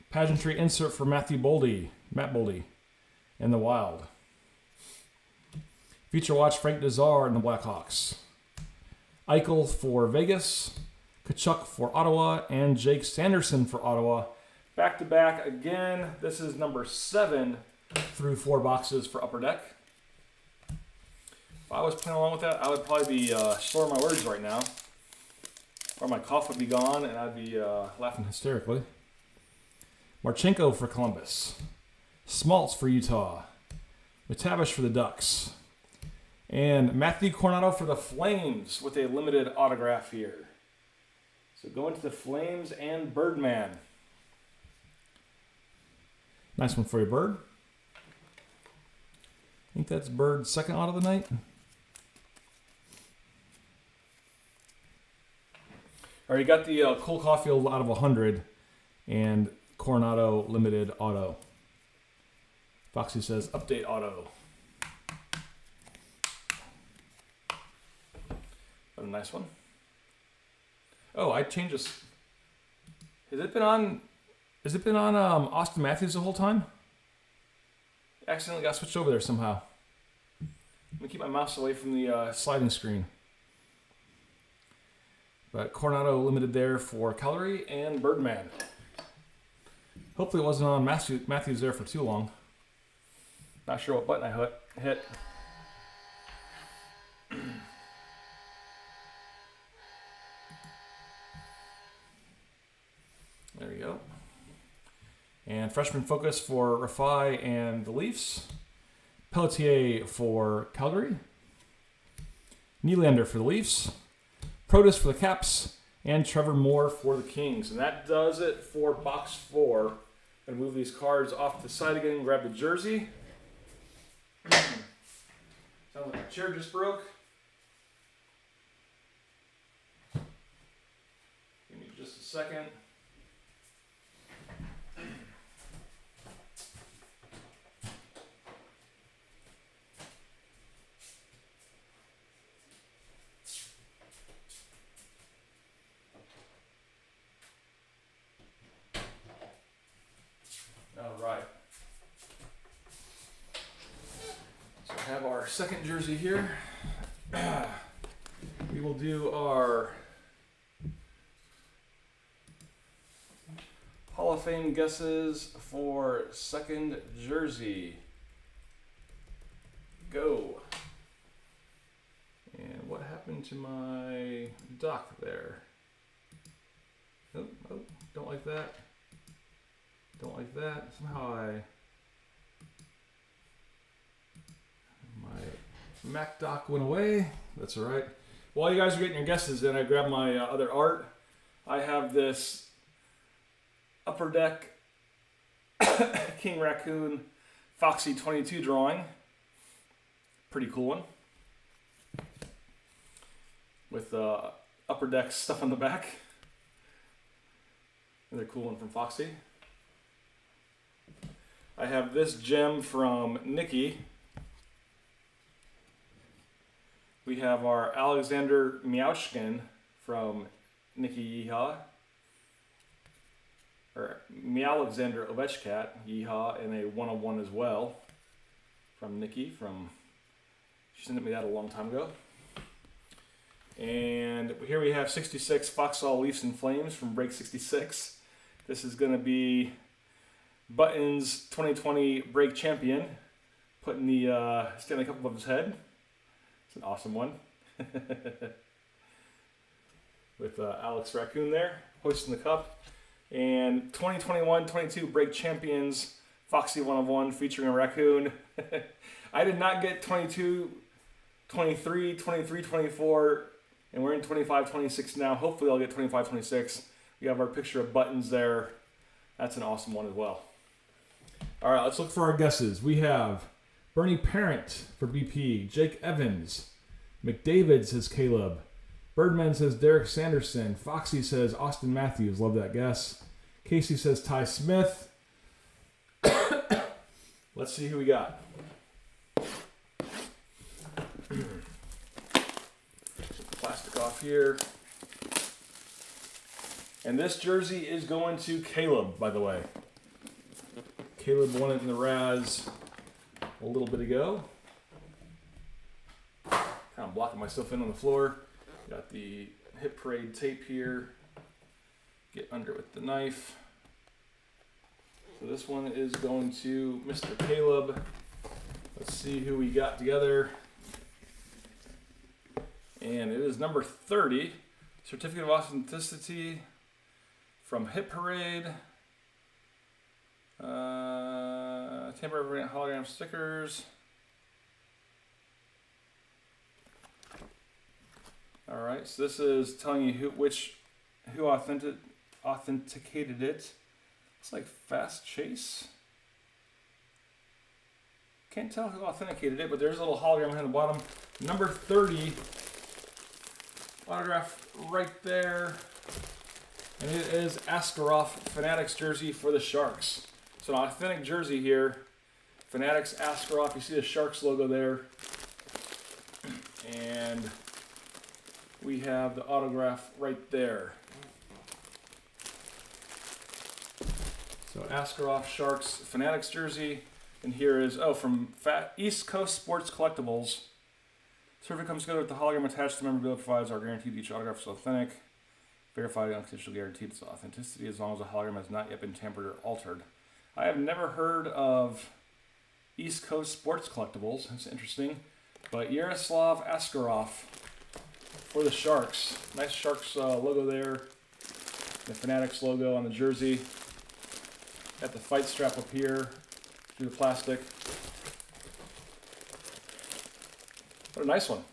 A: Pageantry insert for Matt Boldy, and the Wild. Feature watch Frank Nazar and the Blackhawks. Eichel for Vegas. Kachuk for Ottawa. And Jake Sanderson for Ottawa. Back to back again. This is number 7 through 4 boxes for Upper Deck. If I was playing along with that, I would probably be slurring my words right now. Or my cough would be gone and I'd be laughing hysterically. Marchenko for Columbus. Smaltz for Utah. McTavish for the Ducks. And Matthew Coronado for the Flames with a limited autograph here. So going to the Flames and Birdman. Nice one for you, Bird. I think that's Bird's second auto of the night. All right, you got the Cole Caulfield out of 100 and Coronado limited auto. Foxy says update auto. What a nice one. Oh, I changed this. Has it been on Austin Matthews the whole time? Accidentally got switched over there somehow. Let me keep my mouse away from the sliding screen. But Coronado limited there for Calgary and Birdman. Hopefully it wasn't on Matthews there for too long. Not sure what button I hit. And freshman focus for Rafai and the Leafs. Pelletier for Calgary. Nylander for the Leafs. Protus for the Caps. And Trevor Moore for the Kings. And that does it for box 4. I'm going to move these cards off to the side again and grab the jersey. Sounds like a chair just broke. Give me just a second. All right. So I have our second jersey here. We will do our Hall of Fame guesses for second jersey. Go. And what happened to my dock there? Oh, don't like that. Don't like that. Somehow my Mac dock went away. That's all right. While you guys are getting your guesses in, I grabbed my other art. I have this Upper Deck King Raccoon Foxy 22 drawing. Pretty cool one. With Upper Deck stuff on the back. Another cool one from Foxy. I have this gem from Nikki. We have our Alexander Miaushkin from Nikki Yeehaw. Or Alexander Ovechkat Yeehaw in a 1-of-1 as well from Nikki. She sent me that a long time ago. And here we have 66 Foxall Leafs and Flames from Break 66. This is going to be Button's 2020 Break Champion, putting the Stanley Cup above his head. It's an awesome one. With Alex Raccoon there, hoisting the cup. And 2021-22 Break Champions, Foxy 1-of-1 featuring a raccoon. I did not get 22, 23, 23, 24, and we're in 25, 26 now. Hopefully I'll get 25, 26. We have our picture of Buttons there. That's an awesome one as well. All right, let's look for our guesses. We have Bernie Parent for BP, Jake Evans, McDavid says Caleb, Birdman says Derek Sanderson, Foxy says Austin Matthews, love that guess. Casey says Ty Smith. Let's see who we got. Plastic off here. And this jersey is going to Caleb, by the way. Caleb won it in the Raz a little bit ago. Kind of blocking myself in on the floor. Got the Hit Parade tape here. Get under it with the knife. So this one is going to Mr. Caleb. Let's see who we got together. And it is number 30. Certificate of Authenticity from Hit Parade. Tamper hologram stickers. All right, so this is telling you who authenticated it. It's like Fast Chase. Can't tell who authenticated it, but there's a little hologram here on the bottom. Number 30, autograph right there. And it is Askarov Fanatics jersey for the Sharks. So an authentic jersey here. Fanatics Askarov. You see the Sharks logo there. And we have the autograph right there. So Askarov Sharks Fanatics jersey. And here is, from East Coast Sports Collectibles. Certificate comes together with the hologram attached to the memorabilia, provides our guarantee that each autograph is authentic. Verified and unconditionally guaranteed its authenticity as long as the hologram has not yet been tampered or altered. I have never heard of East Coast Sports Collectibles. That's interesting. But Yaroslav Askarov for the Sharks. Nice Sharks logo there. The Fanatics logo on the jersey. Got the fight strap up here through the plastic. What a nice one.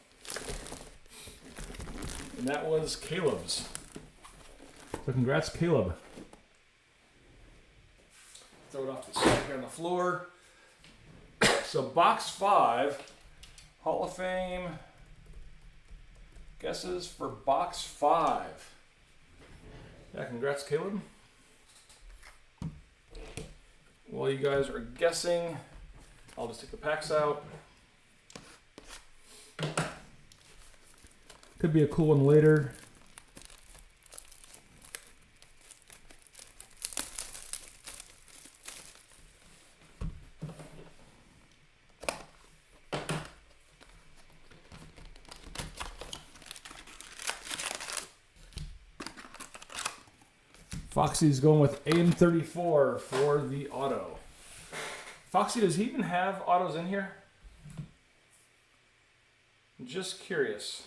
A: And that was Caleb's. So congrats, Caleb. Throw it off to the side here on the floor. So box 5, Hall of Fame guesses for box 5. Yeah, congrats, Caleb. While you guys are guessing, I'll just take the packs out. Could be a cool one later. Foxy's going with AM34 for the auto. Foxy, does he even have autos in here? I'm just curious.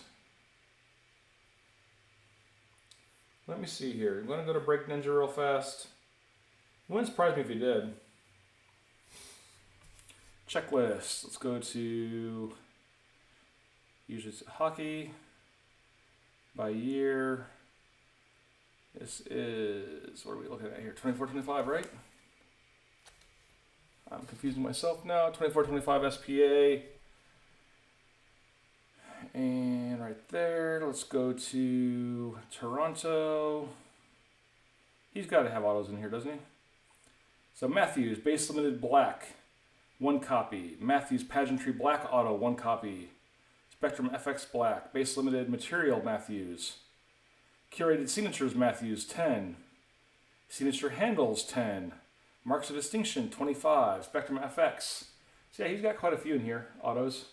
A: Let me see here. I'm going to go to Break Ninja real fast. It wouldn't surprise me if he did. Checklist. Let's go to, usually it's hockey, by year. This is, what are we looking at here? 24-25, right? I'm confusing myself now. 24-25 SPA. And right there, let's go to Toronto. He's got to have autos in here, doesn't he? So Matthews, base limited black, 1 copy. Matthews Pageantry black auto, 1 copy. Spectrum FX black, base limited material Matthews. Curated signatures Matthews, 10. Signature handles, 10. Marks of distinction, 25. Spectrum FX. So yeah, he's got quite a few in here, autos.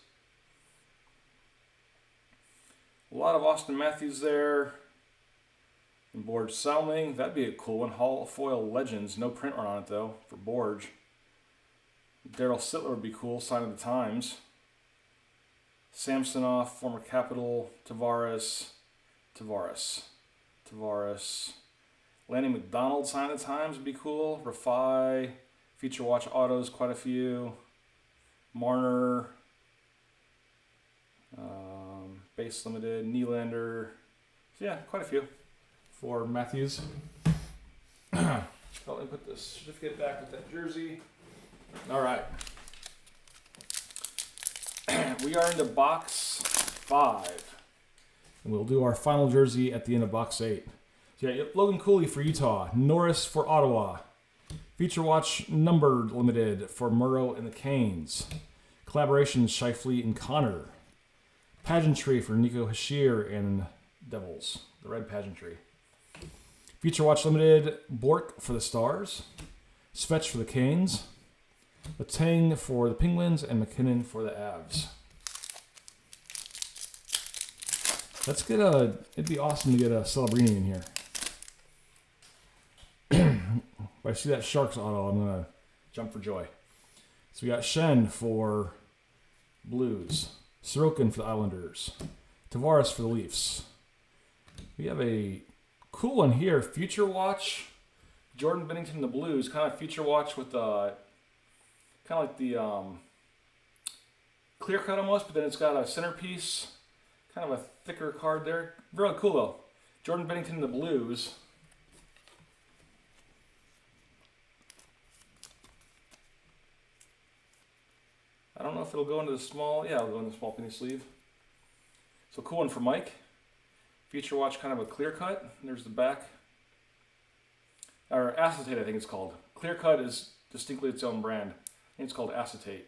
A: A lot of Austin Matthews there. And Borge Salming, that'd be a cool one. Hall of Foil Legends, no print run on it though, for Borge. Daryl Sittler would be cool, sign of the times. Samsonov, former Capital, Tavares. Lanny McDonald, sign of the times would be cool. Rafai, Feature Watch autos, quite a few. Marner, base limited, Nylander. So yeah, quite a few for Matthews. Let me put the certificate back with that jersey. All right. We are into box 5. And we'll do our final jersey at the end of box 8. So yeah, Logan Cooley for Utah. Norris for Ottawa. Feature Watch numbered limited for Murrow and the Canes. Collaborations Shifley and Connor. Pageantry for Nico Hashir and Devils. The red pageantry. Feature Watch limited Bork for the Stars. Svetch for the Canes. Latang for the Penguins and McKinnon for the Avs. Let's get it'd be awesome to get a Celebrini in here. If I see that Sharks auto, I'm going to jump for joy. So we got Shen for Blues. Sorokin for the Islanders. Tavares for the Leafs. We have a cool one here. Future Watch. Jordan Bennington, the Blues. Kind of Future Watch with kind of like the clear cut almost, but then it's got a centerpiece. Kind of a thicker card there. Really cool though. Jordan Bennington, the Blues. I don't know if it'll go into the small. Yeah, it'll go in the small penny sleeve. So cool one for Mike. Future Watch, kind of a clear cut. And there's the back. Or acetate, I think it's called. Clear cut is distinctly its own brand. I think it's called acetate.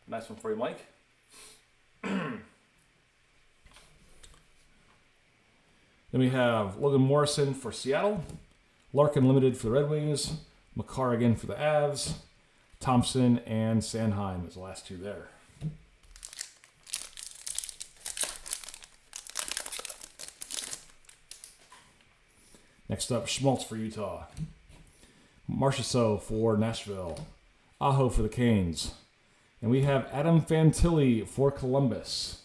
A: Nice one for you, Mike. Then we have Logan Morrison for Seattle. Larkin Limited for the Red Wings. Makar again for the Avs. Thompson and Sanheim is the last two there. Next up, Schmaltz for Utah. Marchessault for Nashville. Aho for the Canes. And we have Adam Fantilli for Columbus.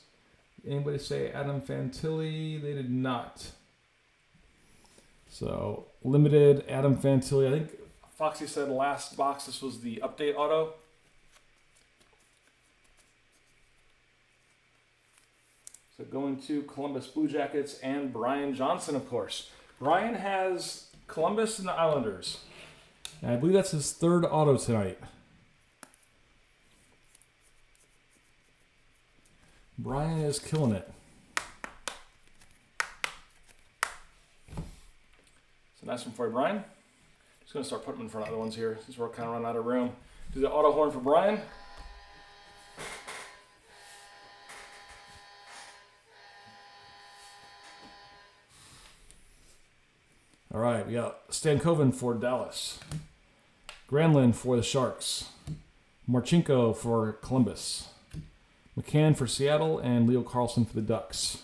A: Anybody say Adam Fantilli? They did not. So, limited Adam Fantilli. I think Foxy said last box, this was the update auto. So going to Columbus Blue Jackets and Brian Johnson, of course. Brian has Columbus and the Islanders. And I believe that's his third auto tonight. Brian is killing it. So nice one for you, Brian. Just going to start putting them in front of other ones here since we're kind of running out of room. Do the auto horn for Brian. All right, we got Stankoven for Dallas. Granlund for the Sharks. Marchenko for Columbus. McCann for Seattle, and Leo Carlson for the Ducks.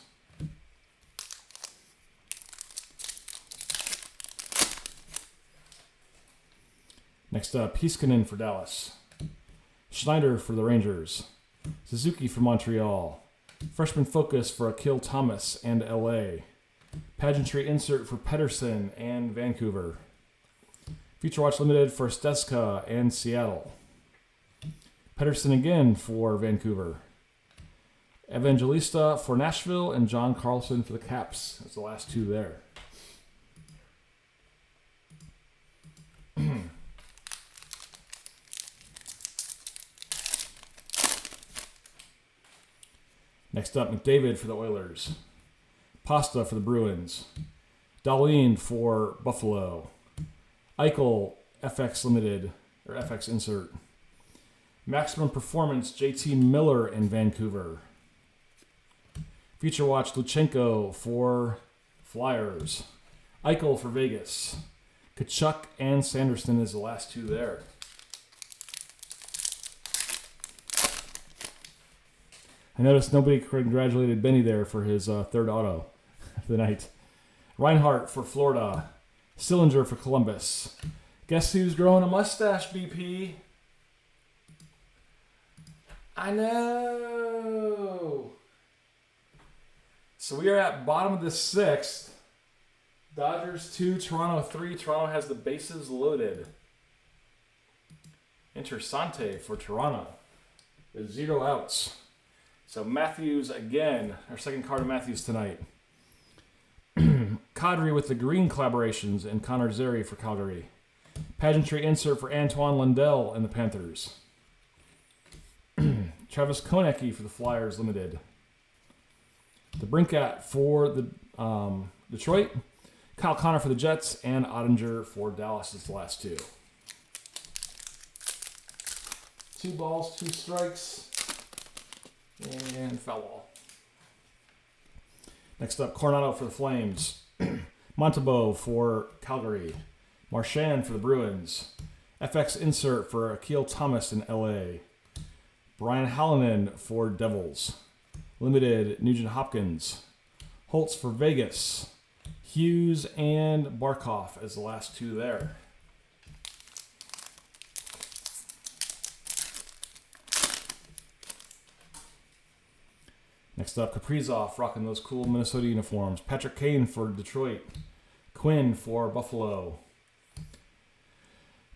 A: Next up, Heiskanen for Dallas. Schneider for the Rangers. Suzuki for Montreal. Freshman focus for Akil Thomas and LA. Pageantry insert for Pettersson and Vancouver. Future Watch Limited for Steska and Seattle. Pettersson again for Vancouver. Evangelista for Nashville and John Carlson for the Caps. That's the last two there. Next up, McDavid for the Oilers. Pasta for the Bruins. Dahlin for Buffalo. Eichel, FX Limited, or FX Insert. Maximum Performance, JT Miller in Vancouver. Future Watch Luchenko for Flyers. Eichel for Vegas. Kachuk and Sanderson is the last two there. I noticed nobody congratulated Benny there for his third auto of the night. Reinhardt for Florida. Sillinger for Columbus. Guess who's growing a mustache, BP? I know. So we are at bottom of the sixth. Dodgers 2, Toronto 3. Toronto has the bases loaded. Interessante for Toronto with 0 outs. So Matthews again, our second card of Matthews tonight. Kadri with the green collaborations and Connor Zary for Calgary. Pageantry insert for Antoine Lundell and the Panthers. Travis Konecki for the Flyers Limited. The Brinkat for the Detroit. Kyle Connor for the Jets and Ottinger for Dallas is the last two. 2 balls, 2 strikes. And foul ball. Next up, Coronado for the Flames. Montembeault for Calgary. Marchand for the Bruins. FX insert for Akil Thomas in LA. Brian Hallinan for Devils. Limited, Nugent Hopkins. Holtz for Vegas. Hughes and Barkov as the last two there. Next up, Kaprizov rocking those cool Minnesota uniforms. Patrick Kane for Detroit. Quinn for Buffalo.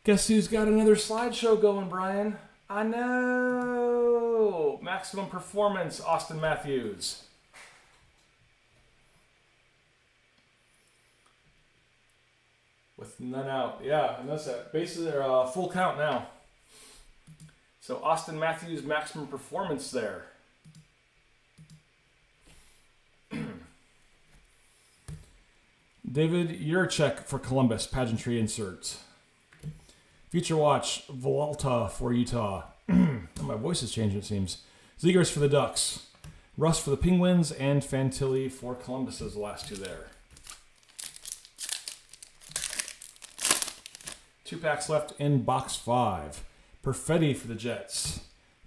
A: Guess who's got another slideshow going, Brian? I know! Maximum Performance, Austin Matthews. With none out. Yeah, and that's that. Bases are full count now. So Austin Matthews, Maximum Performance there. David Juracek for Columbus, pageantry inserts. Future Watch, Villalta for Utah. My voice is changing, it seems. Zegers for the Ducks. Russ for the Penguins, and Fantilli for Columbus is the last two there. 2 packs left in box 5. Perfetti for the Jets.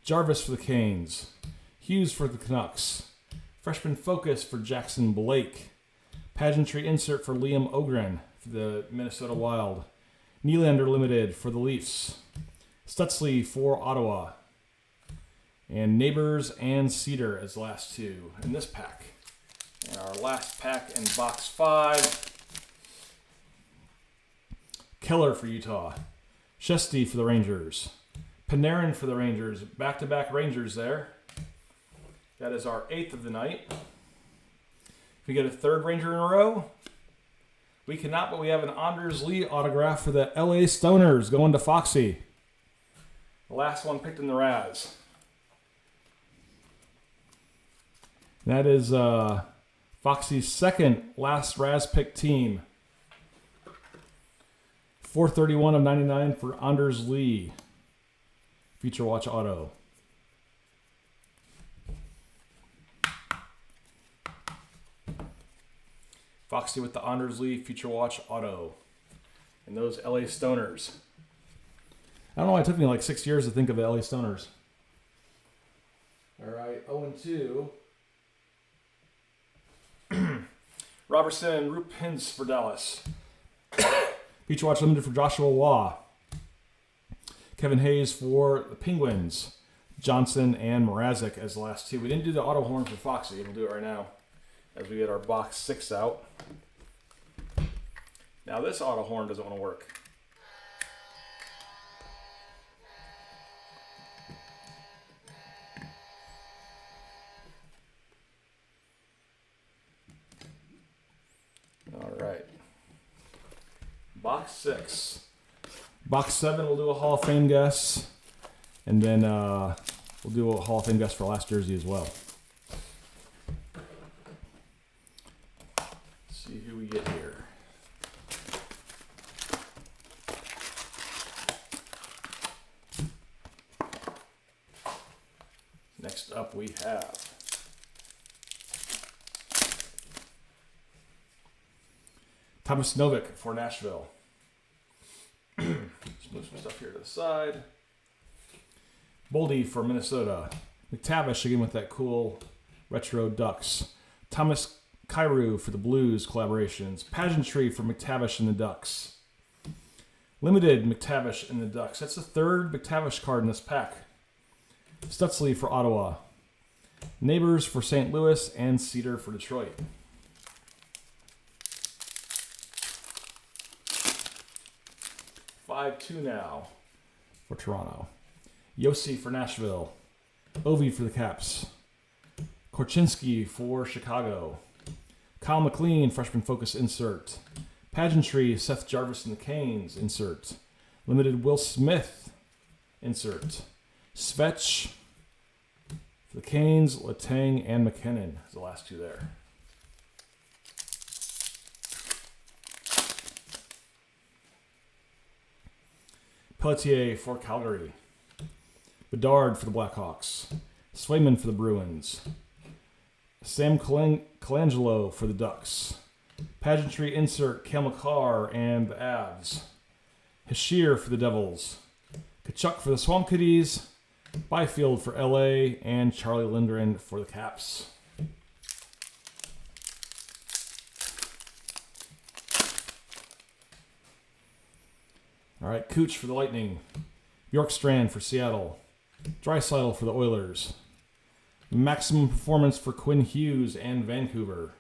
A: Jarvis for the Canes. Hughes for the Canucks. Freshman Focus for Jackson Blake. Pageantry insert for Liam Ogren for the Minnesota Wild. Nylander Limited for the Leafs. Stutzley for Ottawa. And Neighbors and Cedar as the last two in this pack. And our last pack in box 5. Keller for Utah. Shesty for the Rangers. Panarin for the Rangers. Back-to-back Rangers there. That is our 8th of the night. If we get a 3rd Ranger in a row, we cannot, but we have an Anders Lee autograph for the LA Stoners going to Foxy. The last one picked in the Raz. That is Foxy's 2nd last Raz pick team. 431 of 99 for Anders Lee. Future Watch Auto. Foxy with the Anders Lee Future Watch Auto. And those LA Stoners. I don't know why it took me like 6 years to think of the LA Stoners. All right, 0-2. Robertson, Roop Hintz for Dallas. Future Watch Limited for Joshua Waugh. Kevin Hayes for the Penguins. Johnson and Mrazek as the last 2. We didn't do the auto horn for Foxy. We'll do it right now as we get our box 6 out. Now this auto horn doesn't want to work. All right. Box 6. Box 7, we'll do a Hall of Fame guess. And then we'll do a Hall of Fame guess for last jersey as well. Let's see who we get here. Next up we have Thomas Novik for Nashville. Just move some stuff here to the side. Boldy for Minnesota. McTavish again with that cool retro Ducks. Thomas Kyrou for the Blues collaborations. Pageantry for McTavish and the Ducks. Limited McTavish and the Ducks. That's the 3rd McTavish card in this pack. Stutzley for Ottawa. Neighbors for St. Louis and Cedar for Detroit. $5-2 now for Toronto. Yossi for Nashville. Ovi for the Caps. Korchinski for Chicago. Kyle McLean, freshman focus insert. Pageantry, Seth Jarvis and the Canes insert. Limited Will Smith insert. Svetch for the Canes, Letang, and McKinnon is the last 2 there. Pelletier for Calgary. Bedard for the Blackhawks. Swayman for the Bruins. Sam Colangelo for the Ducks. Pageantry insert Cale McCarr and the Avs. Hashir for the Devils. Kachuk for the Swamp Kitties. Byfield for LA. And Charlie Lindgren for the Caps. All right, Cooch for the Lightning. Bjorkstrand for Seattle. Draisaitl for the Oilers. Maximum Performance for Quinn Hughes and Vancouver.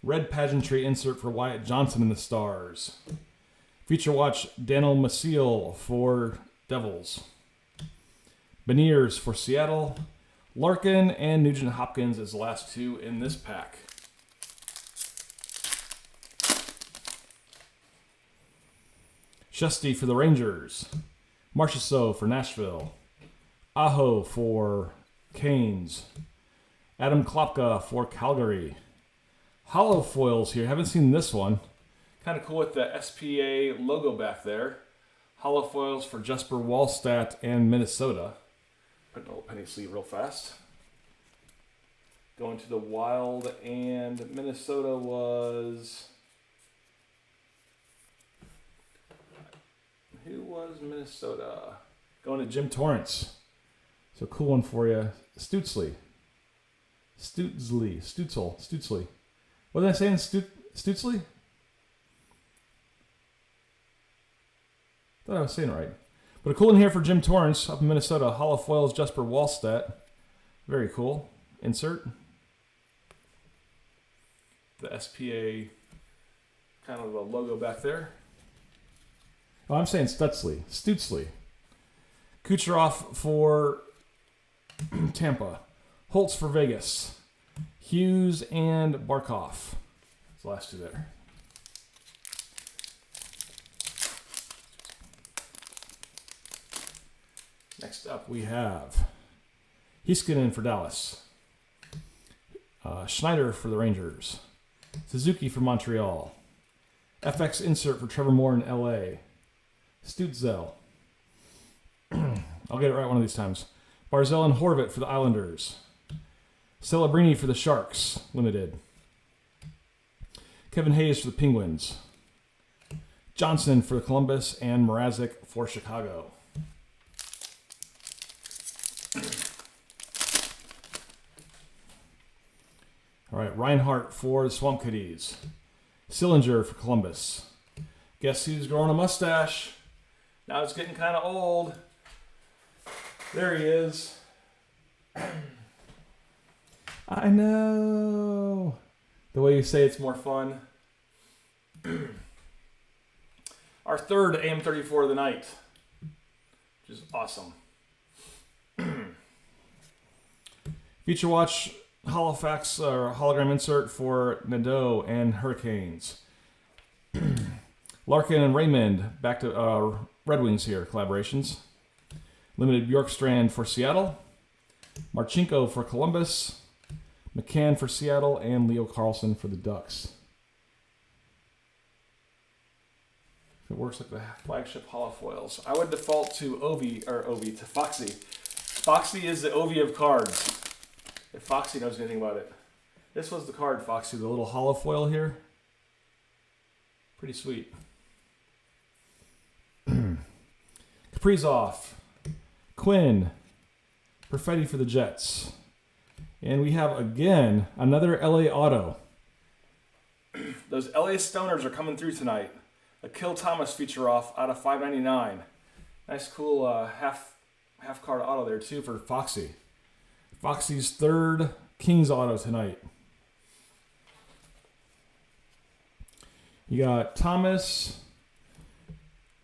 A: Red Pageantry insert for Wyatt Johnson and the Stars. Future Watch Daniel Maciel for Devils. Beniers for Seattle. Larkin and Nugent Hopkins as the last 2 in this pack. Shesty for the Rangers. Marchessault for Nashville. Aho for Canes. Adam Klopka for Calgary. Hollow foils here. Haven't seen this one. Kind of cool with the SPA logo back there. Hollow foils for Jesper Wallstedt and Minnesota. Put a little penny sleeve real fast. Going to the Wild, and Minnesota was... Who was Minnesota? Going to Jim Torrance. So cool one for you. Stutzley. What did I say in Stutzley? Thought I was saying it right. But a cool one here for Jim Torrance up in Minnesota. Hollow foils Jesper Wallstedt. Very cool. Insert. The SPA kind of a logo back there. Oh, I'm saying Stutzley. Kucherov for Tampa. Holtz for Vegas. Hughes and Barkov. That's the last two there. Next up, we have Heiskanen for Dallas. Schneider for the Rangers. Suzuki for Montreal. FX insert for Trevor Moore in LA. Stutzel. I'll get it right one of these times. Barzell and Horvat for the Islanders. Celebrini for the Sharks, limited. Kevin Hayes for the Penguins. Johnson for Columbus and Mrazek for Chicago. All right, Reinhardt for the Swamp Kitties. Sillinger for Columbus. Guess who's growing a mustache? Now it's getting kind of old. There he is. I know. The way you say it's more fun. Our third AM34 of the night, which is awesome. Feature Watch Halifax or hologram insert for Nadeau and Hurricanes. Larkin and Raymond, back to Red Wings here, collaborations. Limited Bjorkstrand for Seattle. Marchenko for Columbus. McCann for Seattle, and Leo Carlson for the Ducks. It works like the flagship holofoils. I would default to to Foxy. Foxy is the Ovi of cards. If Foxy knows anything about it. This was the card, Foxy, the little holofoil here. Pretty sweet. Kaprizov. Quinn. Perfetti for the Jets. And we have, again, another LA auto. Those LA Stoners are coming through tonight. A Kill Thomas feature off out of $5.99. Nice, cool half card auto there, too, for Foxy. Foxy's third Kings auto tonight. You got Thomas.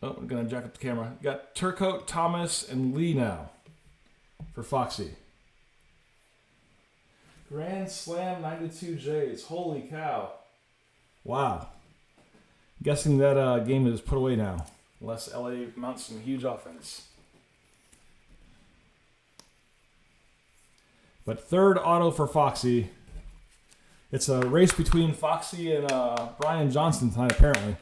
A: Oh, I'm going to jack up the camera. You got Turcotte, Thomas, and Lee now for Foxy. Grand Slam 92 Jays. Holy cow. Wow. Guessing that game is put away now. Unless LA mounts some huge offense. But third auto for Foxy. It's a race between Foxy and Brian Johnson tonight, apparently.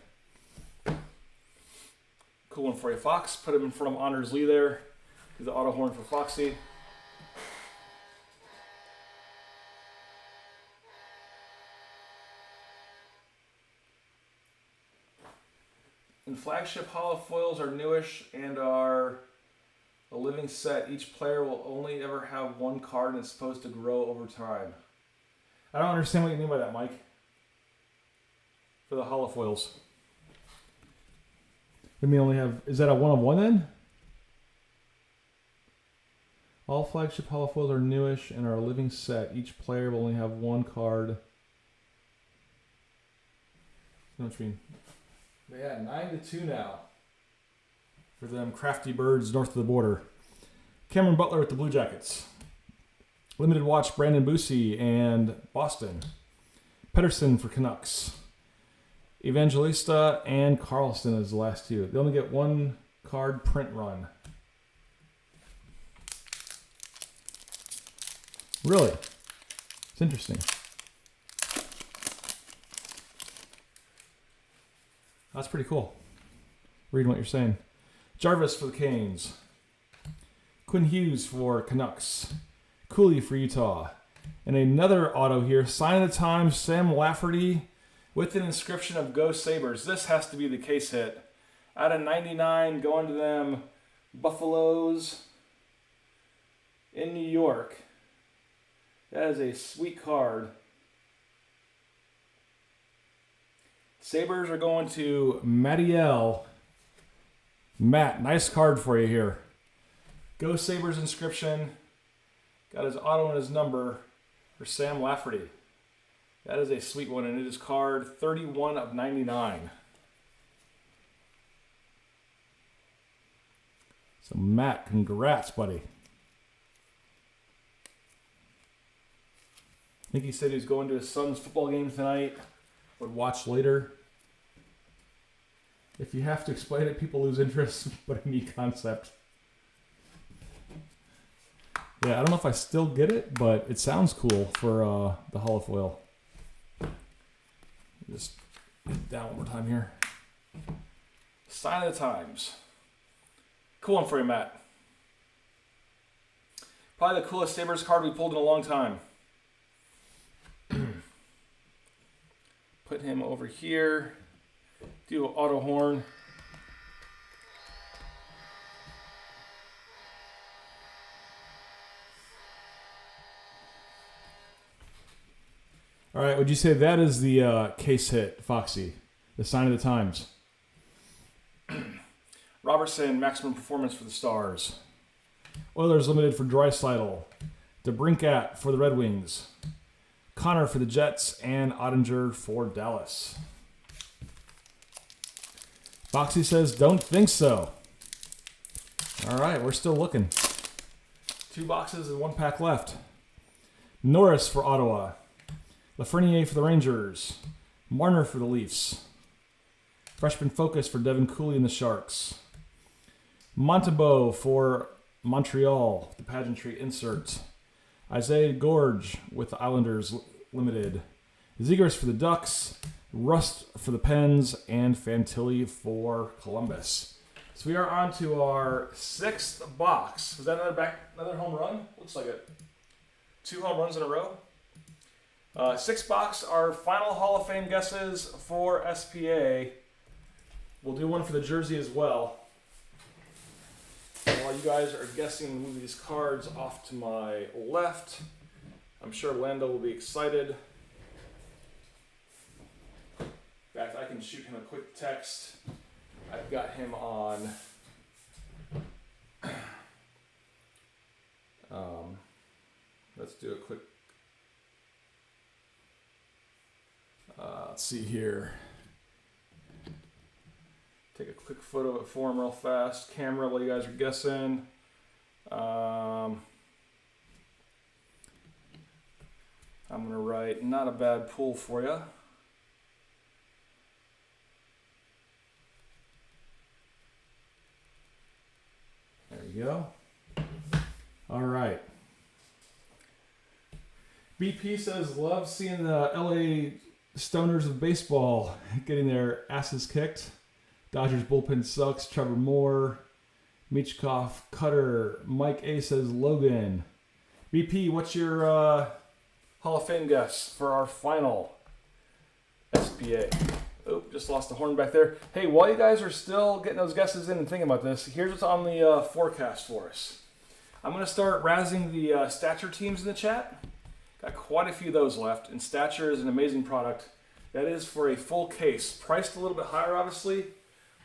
A: Cool one for you, Fox. Put him in front of Honors Lee there. He's the auto horn for Foxy. And flagship holofoils are newish and are a living set. Each player will only ever have one card and it's supposed to grow over time. I don't understand what you mean by that, Mike. For the holofoils. You mean only have, is that a one of one then? All flagship holofoils are newish and are a living set. Each player will only have one card. I know what you mean. Yeah, 9-2 now for them crafty birds north of the border. Cameron Butler with the Blue Jackets. Limited watch Brandon Busey and Boston. Pedersen for Canucks. Evangelista and Carlson is the last two. They only get one card print run. Really? It's interesting. That's pretty cool. Reading what you're saying. Jarvis for the Canes. Quinn Hughes for Canucks. Cooley for Utah. And another auto here. Sign of the Times, Sam Lafferty with an inscription of Go Sabres. This has to be the case hit. Out of 99, going to them Buffaloes in New York. That is a sweet card. Sabres are going to Mattiel. Matt, nice card for you here. Go Sabres inscription. Got his auto and his number for Sam Lafferty. That is a sweet one, and it is card 31 of 99. So Matt, congrats, buddy. I think he said he was going to his son's football game tonight. Would watch later. If you have to explain it, people lose interest, but a neat concept. Yeah, I don't know if I still get it, but it sounds cool for the holofoil. Just hit it down one more time here. Sign of the times. Cool one for you, Matt. Probably the coolest Sabres card we pulled in a long time. Put him over here. Do an auto horn. All right, would you say that is the case hit, Foxy? The sign of the times. Robertson, maximum performance for the Stars. Oilers limited for Draisaitl. DeBrincat for the Red Wings. Connor for the Jets. And Ottinger for Dallas. Foxy says, don't think so. All right, we're still looking. 2 boxes and 1 pack left. Norris for Ottawa. Lafreniere for the Rangers. Marner for the Leafs. Freshman focus for Devin Cooley and the Sharks. Montembeault for Montreal, the pageantry insert. Isaiah Gorge with the Islanders limited. Zegers for the Ducks. Rust for the Pens. And Fantilli for Columbus. So we are on to our 6th box. Was that another home run? Looks like it. 2 home runs in a row. 6th box, our final Hall of Fame guesses for SPA. We'll do one for the jersey as well. And while you guys are guessing, move these cards off to my left. I'm sure Lando will be excited. In fact, I can shoot him a quick text. I've got him on let's do a quick let's see here. Take a quick photo of it for him real fast. Camera while you guys are guessing. I'm going to write not a bad pull for you. There you go. All right. BP says, love seeing the LA Stoners of baseball getting their asses kicked. Dodgers bullpen sucks. Trevor Moore. Michkov, Cutter. Mike A says Logan. BP, what's your Hall of Fame guess for our final SPA? Oh, just lost the horn back there. Hey, while you guys are still getting those guesses in and thinking about this, here's what's on the forecast for us. I'm going to start razzing the Stature teams in the chat. Got quite a few of those left, and Stature is an amazing product. That is for a full case. Priced a little bit higher, obviously,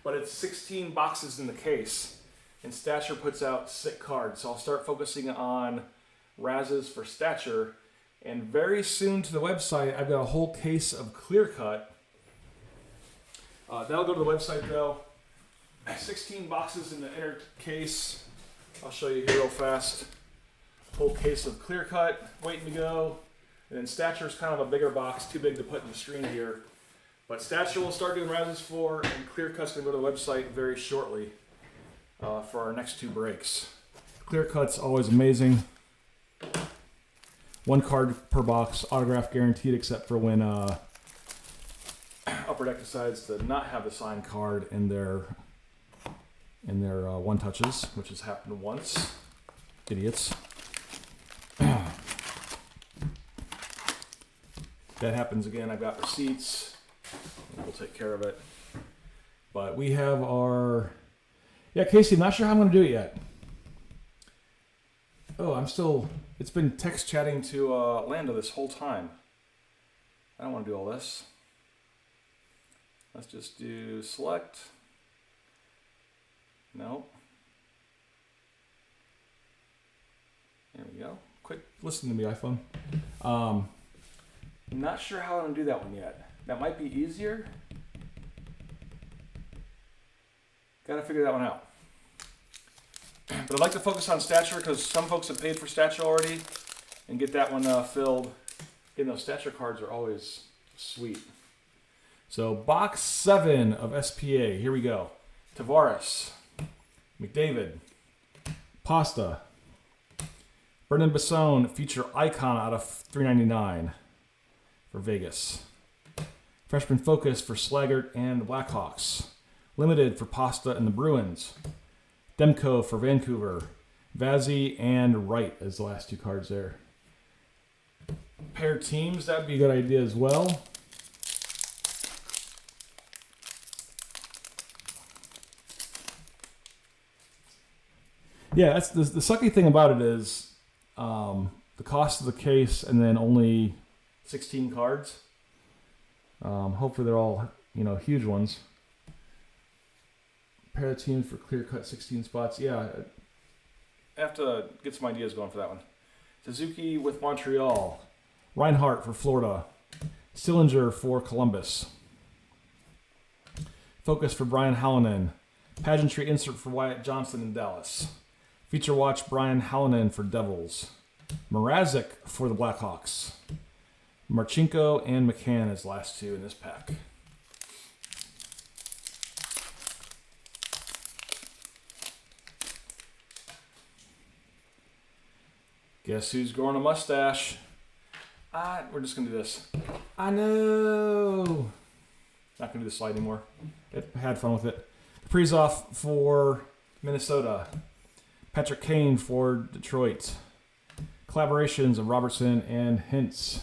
A: but it's 16 boxes in the case, and Stature puts out sick cards. So I'll start focusing on razzes for Stature, and very soon to the website, I've got a whole case of Clear Cut. That'll go to the website, though. 16 boxes in the inner case. I'll show you here real fast. Whole case of Clear Cut waiting to go. And then Stature is kind of a bigger box, too big to put in the screen here. But Stature will start doing razzes for, and Clear Cut's going to go to the website very shortly for our next 2 breaks. Clear Cut's always amazing. 1 card per box, autograph guaranteed, except for when Upper Deck decides to not have the signed card in their one touches, which has happened once. Idiots. That happens again. I've got receipts. We'll take care of it. But we have our... Yeah, Casey, I'm not sure how I'm going to do it yet. Oh, I'm still... It's been text chatting to Lando this whole time. I don't want to do all this. Let's just do select. No. There we go. Quick, listen to me, iPhone. Not sure how I'm going to do that one yet. That might be easier. Got to figure that one out. But I'd like to focus on stature because some folks have paid for stature already and get that one filled. Again, those stature cards are always sweet. So box 7 of SPA. Here we go. Tavares, McDavid, Pasta, Brendan Basone, feature icon out of 399 for Vegas. Freshman focus for Slaggert and the Blackhawks. Limited for Pasta and the Bruins. Demko for Vancouver. Vazzy and Wright as the last 2 cards there. Pair teams, that'd be a good idea as well. Yeah, that's the sucky thing about it is the cost of the case and then only 16 cards. Hopefully they're all, huge ones. Pair of teams for clear-cut 16 spots. Yeah, I have to get some ideas going for that one. Suzuki with Montreal. Reinhardt for Florida. Sillinger for Columbus. Focus for Brian Hallinan. Pageantry insert for Wyatt Johnson in Dallas. Feature watch Brian Hallinan for Devils. Mrazek for the Blackhawks. Marchenko and McCann as last 2 in this pack. Guess who's growing a mustache? We're just going to do this. I know. Not going to do the slide anymore. I had fun with it. Kaprizov for Minnesota. Patrick Kane for Detroit. Collaborations of Robertson and Hintz.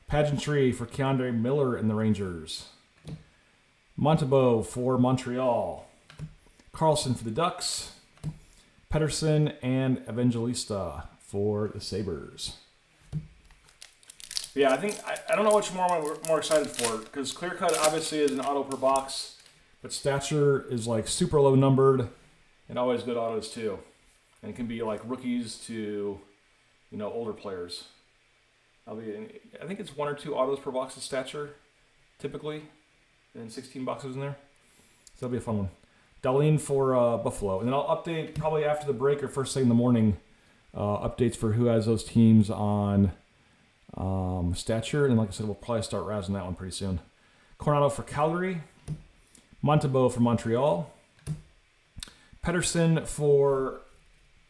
A: Pageantry for Keandre Miller and the Rangers. Montembeault for Montreal. Carlson for the Ducks. Pedersen and Evangelista for the Sabres. Yeah, I don't know which more I'm more excited for because clear cut obviously is an auto per box, but stature is like super low numbered and always good autos too, and it can be like rookies to older players. I think it's 1 or 2 autos per box of stature typically, and 16 boxes in there, so that'll be a fun one. Darlene for Buffalo, and then I'll update probably after the break or first thing in the morning. Updates for who has those teams on stature, and like I said, we'll probably start razzing that one pretty soon. Coronado for Calgary, Montembeault for Montreal, Pedersen for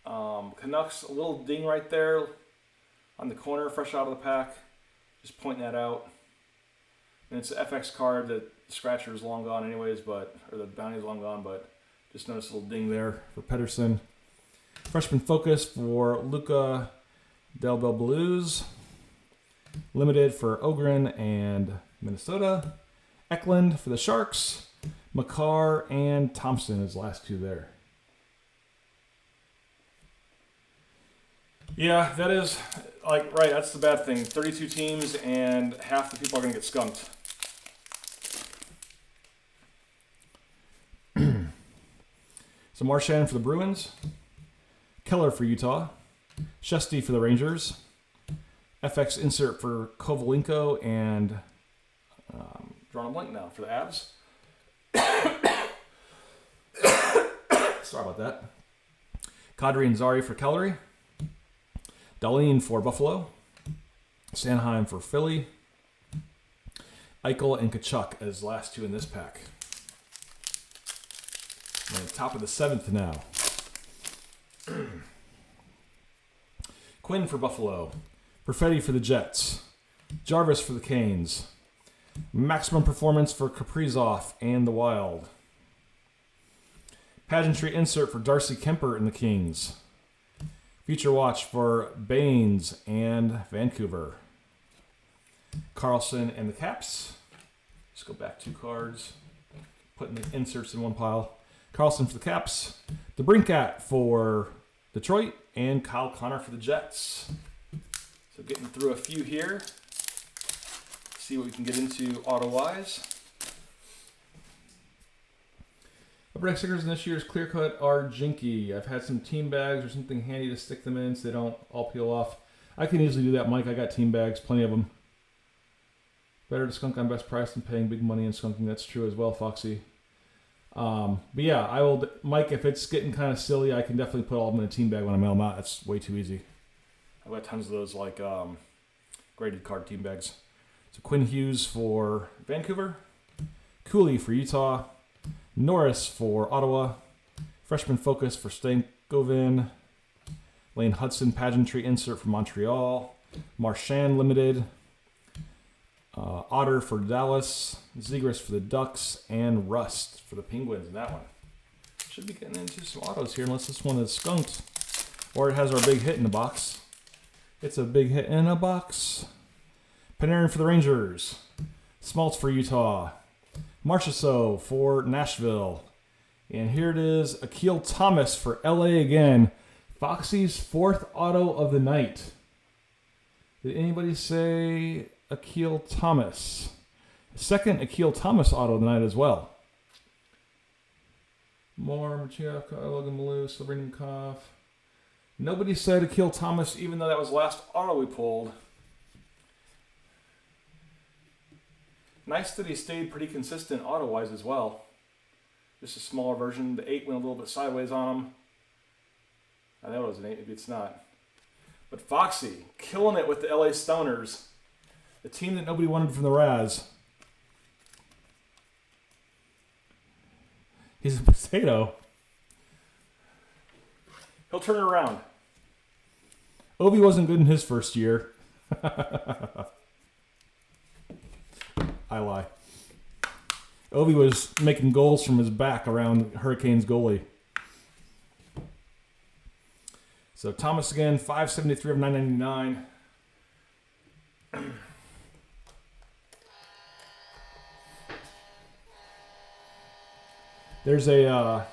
A: Canucks. A little ding right there on the corner, fresh out of the pack. Just pointing that out. And it's an FX card that the scratcher is long gone anyways, or the bounty is long gone, but just notice a little ding there for Pedersen. Freshman focus for Luca Del Bel Blues. Limited for Ogren and Minnesota. Eklund for the Sharks. Makar and Thompson is the last 2 there. Yeah, that is, right, that's the bad thing. 32 teams and half the people are going to get skunked. So Marchand for the Bruins. Keller for Utah. Shesty for the Rangers. FX insert for Kovalenko and drawing a blank now for the Avs. Sorry about that. Kadri and Zari for Calgary. Darlene for Buffalo. Sanheim for Philly. Eichel and Kachuk as last 2 in this pack. And top of the 7th now. Quinn for Buffalo. Perfetti for the Jets. Jarvis for the Canes. Maximum performance for Kaprizov and the Wild. Pageantry insert for Darcy Kemper and the Kings. Future watch for Baines and Vancouver. Carlson and the Caps. Let's go back 2 cards. Putting the inserts in one pile. Carlson for the Caps. DeBrincat for Detroit. And Kyle Connor for the Jets. So getting through a few here. See what we can get into auto-wise. Upper stickers in this year's clear cut are jinky. I've had some team bags or something handy to stick them in so they don't all peel off. I can easily do that, Mike. I got team bags, plenty of them. Better to skunk on best price than paying big money and skunking. That's true as well, Foxy. But yeah, I will, Mike. If it's getting kind of silly, I can definitely put all of them in a team bag when I mail them out. That's way too easy. I've got tons of those like graded card team bags. So Quinn Hughes for Vancouver, Cooley for Utah, Norris for Ottawa, Freshman Focus for Stankoven, Lane Hudson Pageantry Insert for Montreal, Marchand Limited, Otter for Dallas, Zegras for the Ducks, and Rust for the Penguins in that one. Should be getting into some autos here unless this one is skunked. Or it has our big hit in the box. It's a big hit in a box. Panarin for the Rangers. Smaltz for Utah. Marchessault for Nashville. And here it is, Akil Thomas for LA again. Foxy's 4th auto of the night. Did anybody say Akil Thomas? Second Akil Thomas auto of the night as well. More Machiav, Logan Malou, Sabrina. Nobody said Akil Thomas, even though that was the last auto we pulled. Nice that he stayed pretty consistent auto-wise as well. Just a smaller version. The 8 went a little bit sideways on him. I know it was an 8, maybe it's not. But Foxy, killing it with the LA Stoners. The team that nobody wanted from the Raz. He's a potato. He'll turn it around. Ovi wasn't good in his first year. I lie. Ovi was making goals from his back around Hurricanes goalie. So Thomas again, 573 of 999. There's a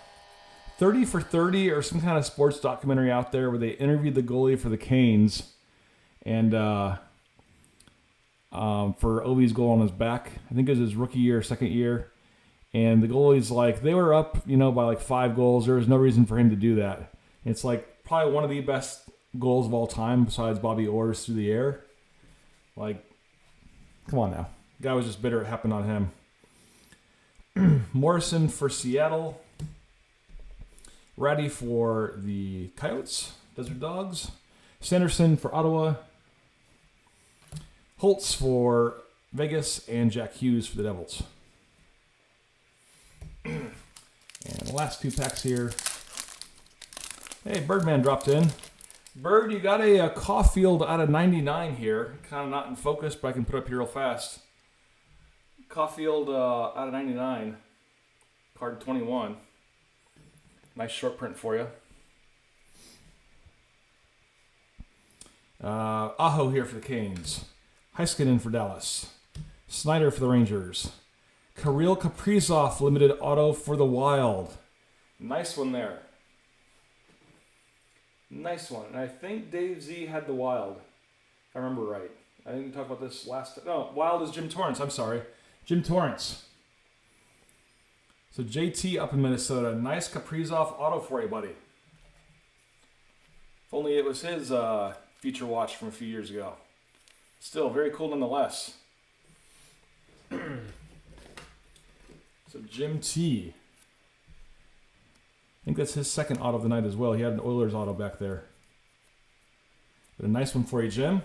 A: 30 for 30 or some kind of sports documentary out there where they interviewed the goalie for the Canes and for Ovi's goal on his back. I think it was his rookie year, second year. And the goalie's like, they were up, by like 5 goals. There was no reason for him to do that. And it's like probably one of the best goals of all time besides Bobby Orr's through the air. Like, come on now. The guy was just bitter it happened on him. Morrison for Seattle. Ratty for the Coyotes, Desert Dogs. Sanderson for Ottawa. Holtz for Vegas. And Jack Hughes for the Devils. And the last 2 packs here. Hey, Birdman dropped in. Bird, you got a Caulfield out of 99 here. Kind of not in focus, but I can put it up here real fast. Caulfield out of 99. Card 21. Nice short print for you. Aho here for the Canes. Heiskanen for Dallas. Snyder for the Rangers. Kirill Kaprizov limited auto for the Wild. Nice one there. Nice one. And I think Dave Z had the Wild, if I remember right. I think we talked about this last time. No, Wild is Jim Torrance. I'm sorry. Jim Torrance. So JT up in Minnesota. Nice Kaprizov auto for you, buddy. If only it was his feature watch from a few years ago. Still, very cool nonetheless. So Jim T. I think that's his second auto of the night as well. He had an Oilers auto back there. But a nice one for you, Jim.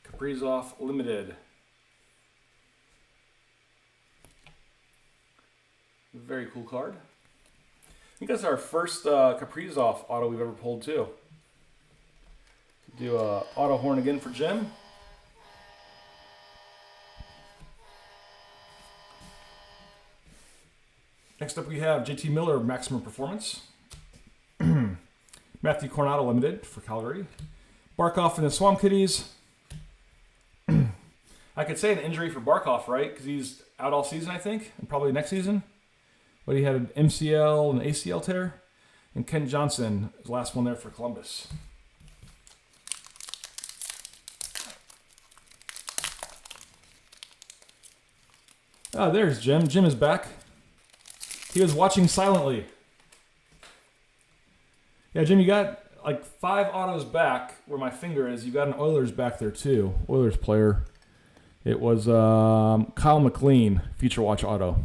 A: Kaprizov Limited. Very cool card. I think that's our first Kaprizov auto we've ever pulled too. Do a auto horn again for Jim. Next up we have JT Miller, Maximum Performance. Matthew Coronado Limited for Calgary. Barkov and the Swamp Kitties. I could say an injury for Barkov, right? Because he's out all season, I think, and probably next season. But he had an MCL and ACL tear. And Ken Johnson, his last one there for Columbus. Oh, there's Jim. Jim is back. He was watching silently. Yeah, Jim, you got like 5 autos back where my finger is. You got an Oilers back there too. Oilers player. It was Kyle McLean, Future Watch Auto,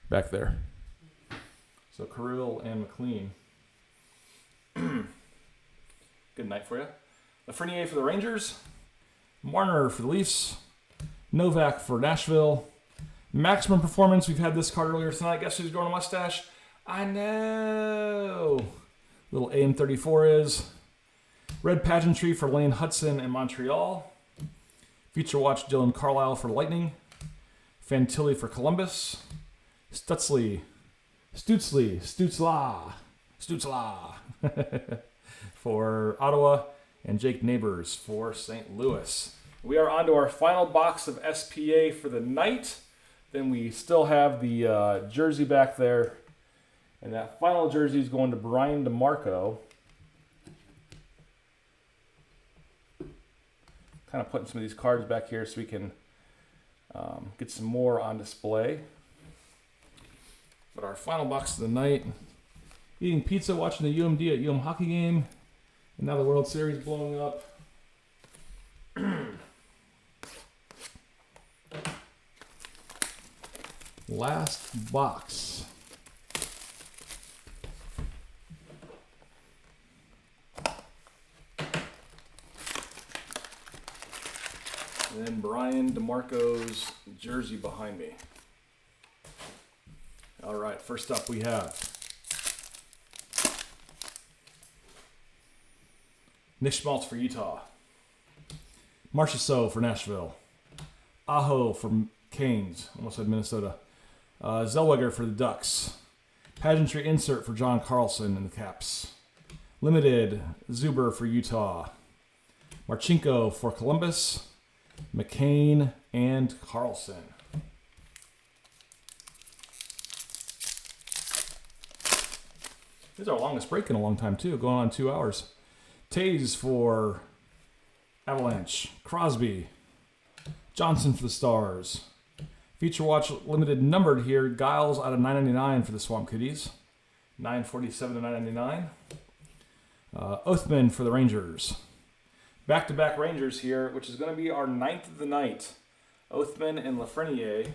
A: back there. So Kirill and McLean. Good night for you. Lafreniere for the Rangers. Marner for the Leafs. Novak for Nashville. Maximum Performance. We've had this card earlier tonight. Guess who's growing a mustache? I know. Little AM34 is. Red Pageantry for Lane Hudson in Montreal. Future Watch Dylan Carlisle for Lightning. Fantilli for Columbus. Stutzla for Ottawa. And Jake Neighbors for St. Louis. We are on to our final box of SPA for the night. Then we still have the jersey back there. And that final jersey is going to Brian DeMarco. Kind of putting some of these cards back here so we can get some more on display. But our final box of the night. Eating pizza, watching the UMD at UM hockey game. And now the World Series blowing up. Last box. And then Brian DeMarco's jersey behind me. All right, first up we have Nick Schmaltz for Utah. Marchessault for Nashville. Aho for Canes. Almost said Minnesota. Zellweger for the Ducks. Pageantry insert for John Carlson in the Caps. Limited Zuber for Utah. Marchenko for Columbus. McCain and Carlson. This is our longest break in a long time too, going on 2 hours. Taze for Avalanche. Crosby. Johnson for the Stars. Feature Watch limited numbered here. Giles out of 999 for the Swamp Kitties. 947 to 999. Oathman for the Rangers. Back-to-back Rangers here, which is going to be our 9th of the night. Oathman and Lafreniere.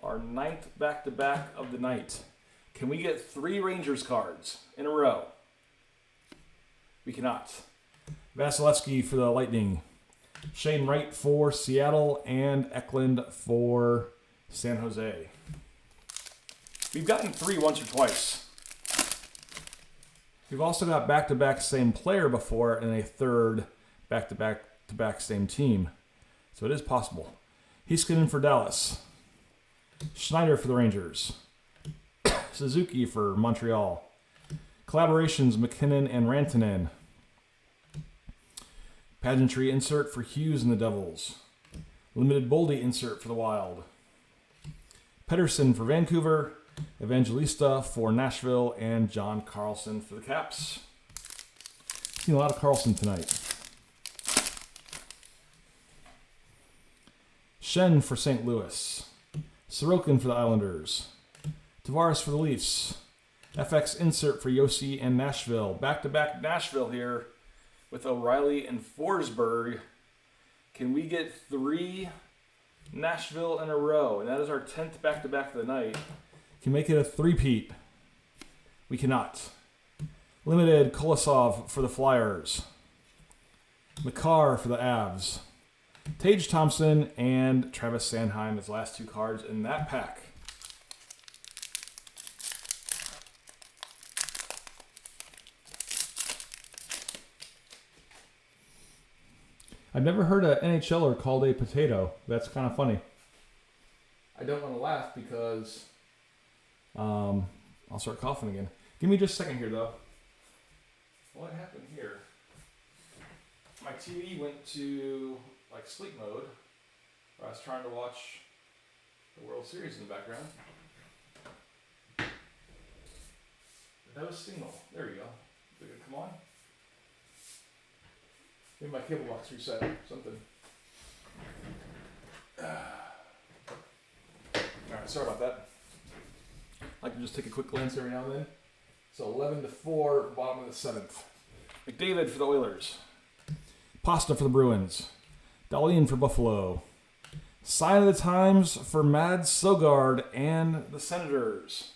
A: Our 9th back-to-back of the night. Can we get 3 Rangers cards in a row? We cannot. Vasilevsky for the Lightning. Shane Wright for Seattle and Eklund for San Jose. We've gotten 3 once or twice. We've also got back-to-back same player before and a third back-to-back same team. So it is possible. Heiskanen for Dallas. Schneider for the Rangers. Suzuki for Montreal. Collaborations McKinnon and Rantanen. Pageantry insert for Hughes and the Devils. Limited Boldy insert for the Wild. Pedersen for Vancouver. Evangelista for Nashville. And John Carlson for the Caps. Seen a lot of Carlson tonight. Shen for St. Louis. Sorokin for the Islanders. Tavares for the Leafs. FX insert for Yossi and Nashville. Back-to-back Nashville here with O'Reilly and Forsberg. Can we get 3 Nashville in a row? And that is our 10th back-to-back of the night. Can we make it a three-peat? We cannot. Limited Kolosov for the Flyers. McCarr for the Avs. Tage Thompson and Travis Sanheim as last 2 cards in that pack. I've never heard an NHLer called a potato. That's kind of funny. I don't want to laugh because I'll start coughing again. Give me just a second here, though. What happened here? My TV went to like sleep mode. I was trying to watch the World Series in the background. That was signal. There you go. Did it come on? Maybe my cable box reset or something. Alright, sorry about that. I can just take a quick glance every now and then. So 11-4, bottom of the 7th. McDavid for the Oilers. Pasta for the Bruins. Dahlin for Buffalo. Sign of the times for Mads Sogard and the Senators.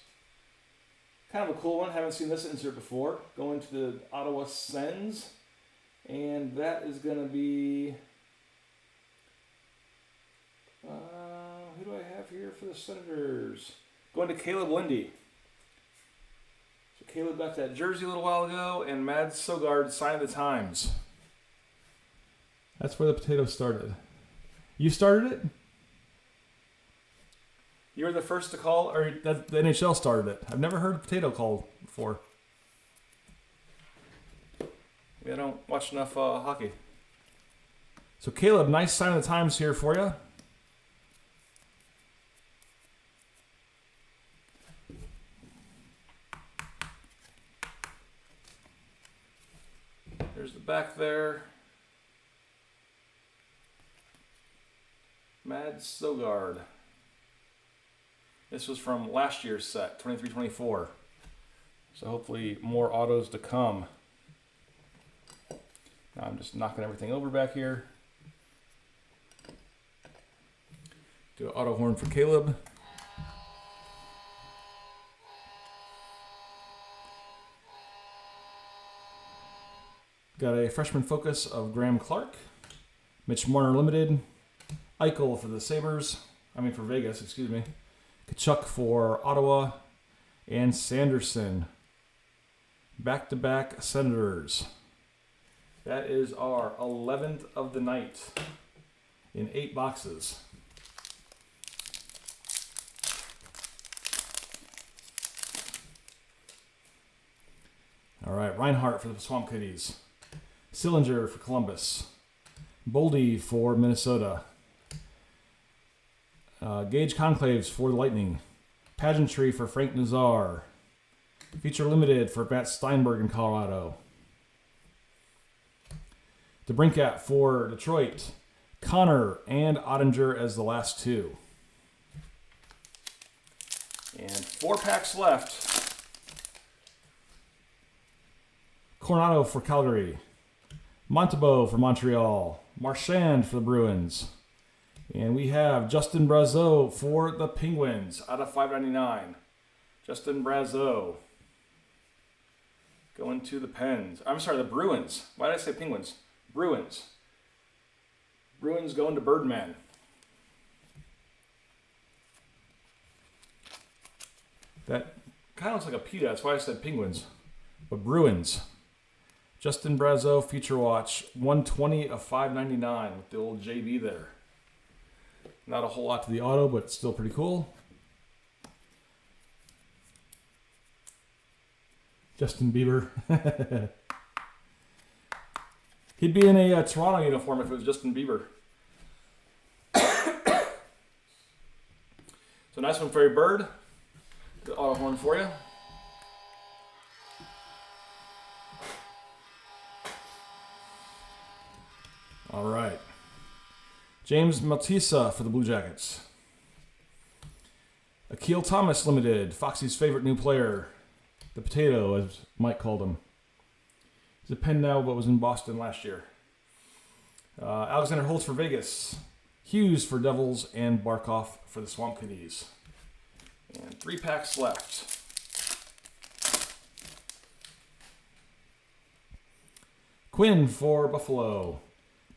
A: Kind of a cool one. Haven't seen this insert before. Going to the Ottawa Sens. And that is going to be... who do I have here for the Senators? Going to Caleb Lindy. So Caleb got that jersey a little while ago, and Mads Sogard signed the times. That's where the potato started. You started it? You were the first to call, or the NHL started it. I've never heard a potato called before. Maybe I don't watch enough hockey. So Caleb, nice sign of the times here for you. There's the back there. Mads Sogard. This was from last year's set, 23-24. So hopefully more autos to come. Now I'm just knocking everything over back here. Do an auto horn for Caleb. Got a freshman focus of Graham Clark. Mitch Marner Limited. Eichel for the Sabres. For Vegas, excuse me. Kachuk for Ottawa. And Sanderson. Back-to-back Senators. That is our 11th of the night in 8 boxes. All right, Reinhart for the Swamp Kitties. Sillinger for Columbus. Boldy for Minnesota. Gage Conclaves for the Lightning. Pageantry for Frank Nazar. Feature Limited for Matt Steinberg in Colorado. DeBrincat for Detroit. Connor and Ottinger as the last 2. And 4 packs left. Coronado for Calgary. Montembeault for Montreal. Marchand for the Bruins. And we have Justin Brazeau for the Penguins out of 599. Justin Brazeau. Going to the Pens. I'm sorry, the Bruins. Why did I say Penguins? Bruins. Bruins going to Birdman. That kind of looks like a PETA. That's why I said Penguins. But Bruins. Justin Brazeau Feature Watch. 120 of 599 with the old JB there. Not a whole lot to the auto, but still pretty cool. Justin Bieber. He'd be in a Toronto uniform if it was Justin Bieber. So nice one, Fairy Bird. The auto horn for you. All right. James Matissa for the Blue Jackets. Akil Thomas Limited, Foxy's favorite new player. The Potato, as Mike called him. He's a pen now, but was in Boston last year. Alexander Holtz for Vegas. Hughes for Devils, and Barkov for the Swamp Kitties. And 3 packs left. Quinn for Buffalo.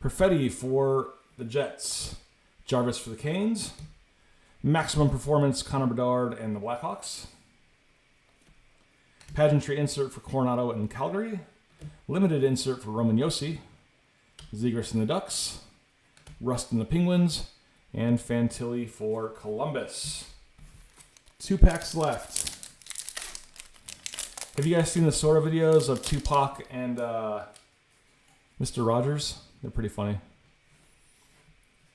A: Perfetti for the Jets. Jarvis for the Canes. Maximum Performance, Connor Bedard and the Blackhawks. Pageantry insert for Coronado and Calgary. Limited insert for Roman Josi. Zegras and the Ducks. Rust and the Penguins. And Fantilli for Columbus. 2 packs left. Have you guys seen the Sora videos of Tupac and Mr. Rogers? They're pretty funny.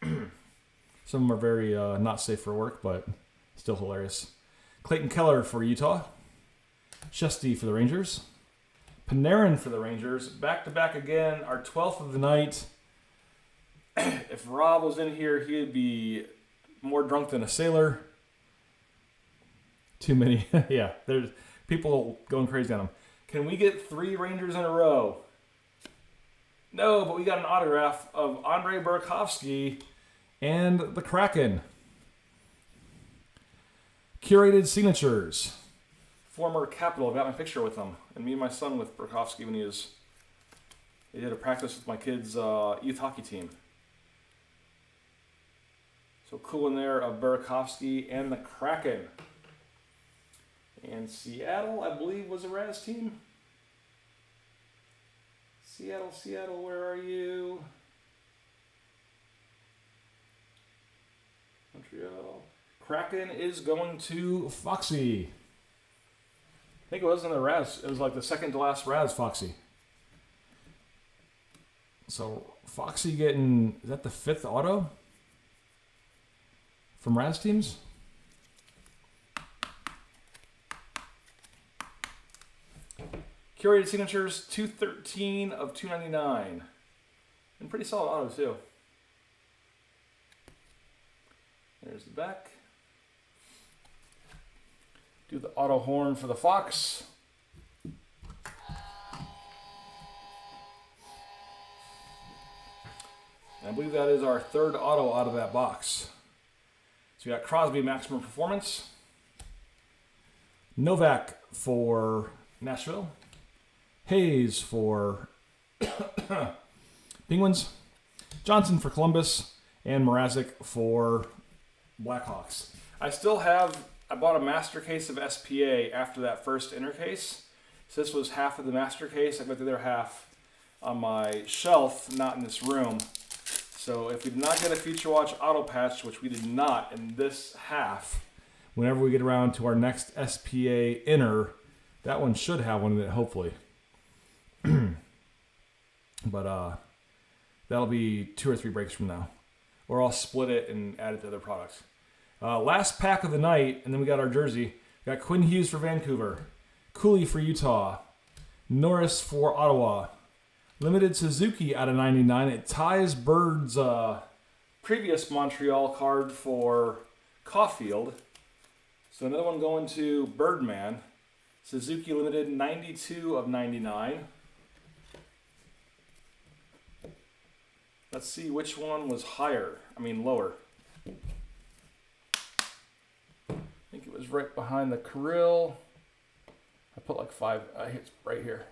A: Some of them are very not safe for work, but still hilarious. Clayton Keller for Utah. Shesty for the Rangers. Panarin for the Rangers. Back-to-back again, our 12th of the night. If Rob was in here, he'd be more drunk than a sailor. Too many. Yeah, there's people going crazy on him. Can we get 3 Rangers in a row? No, but we got an autograph of Andrei Burakovsky and the Kraken. Curated signatures. Former Capital. I got my picture with them. And me and my son with Burakovsky when they did a practice with my kids' youth hockey team. So cool in there of Burakovsky and the Kraken. And Seattle, I believe, was a Raz team. Seattle, where are you? Montreal. Kraken is going to Foxy. I think it wasn't the Raz. It was like the second to last Raz Foxy. So Foxy getting, is that the 5th auto from Raz teams? Curated signatures, 213 of 299. And pretty solid auto too. There's the back. Do the auto horn for the Fox. And I believe that is our 3rd auto out of that box. So we got Crosby Maximum Performance. Novak for Nashville. Hayes for Penguins. Johnson for Columbus. And Mrazek for Blackhawks. I bought a master case of SPA after that first inner case. So this was half of the master case. I got the other half on my shelf, not in this room. So if we did not get a Future Watch auto patch, which we did not in this half, whenever we get around to our next SPA inner, that one should have one in it, hopefully. But that'll be 2 or 3 breaks from now. Or I'll split it and add it to other products. Last pack of the night, and then we got our jersey. We got Quinn Hughes for Vancouver. Cooley for Utah. Norris for Ottawa. Limited Suzuki out of 99. It ties Bird's previous Montreal card for Caulfield. So another one going to Birdman. Suzuki Limited 92 of 99. Let's see which one was lower. I think it was right behind the Kirill. I put like 5 hits right here.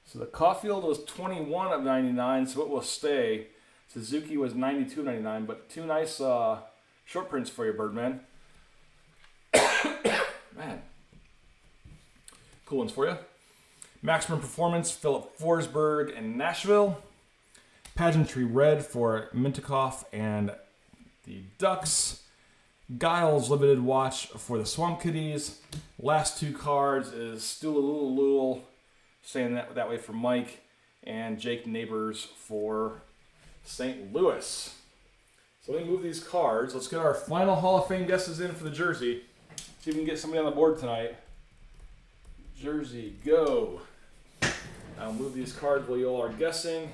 A: So the Caulfield was 21 of 99, so it will stay. Suzuki was 92 of 99, but 2 nice short prints for you, Birdman. Man. Cool ones for you. Maximum Performance, Philip Forsberg in Nashville. Pageantry Red for Mintyukov and the Ducks. Giles Limited Watch for the Swamp Kitties. Last 2 cards is Stulululul, saying that way for Mike, and Jake Neighbors for St. Louis. So let me move these cards. Let's get our final Hall of Fame guesses in for the jersey. See if we can get somebody on the board tonight. Jersey, go. I'll move these cards while you all are guessing.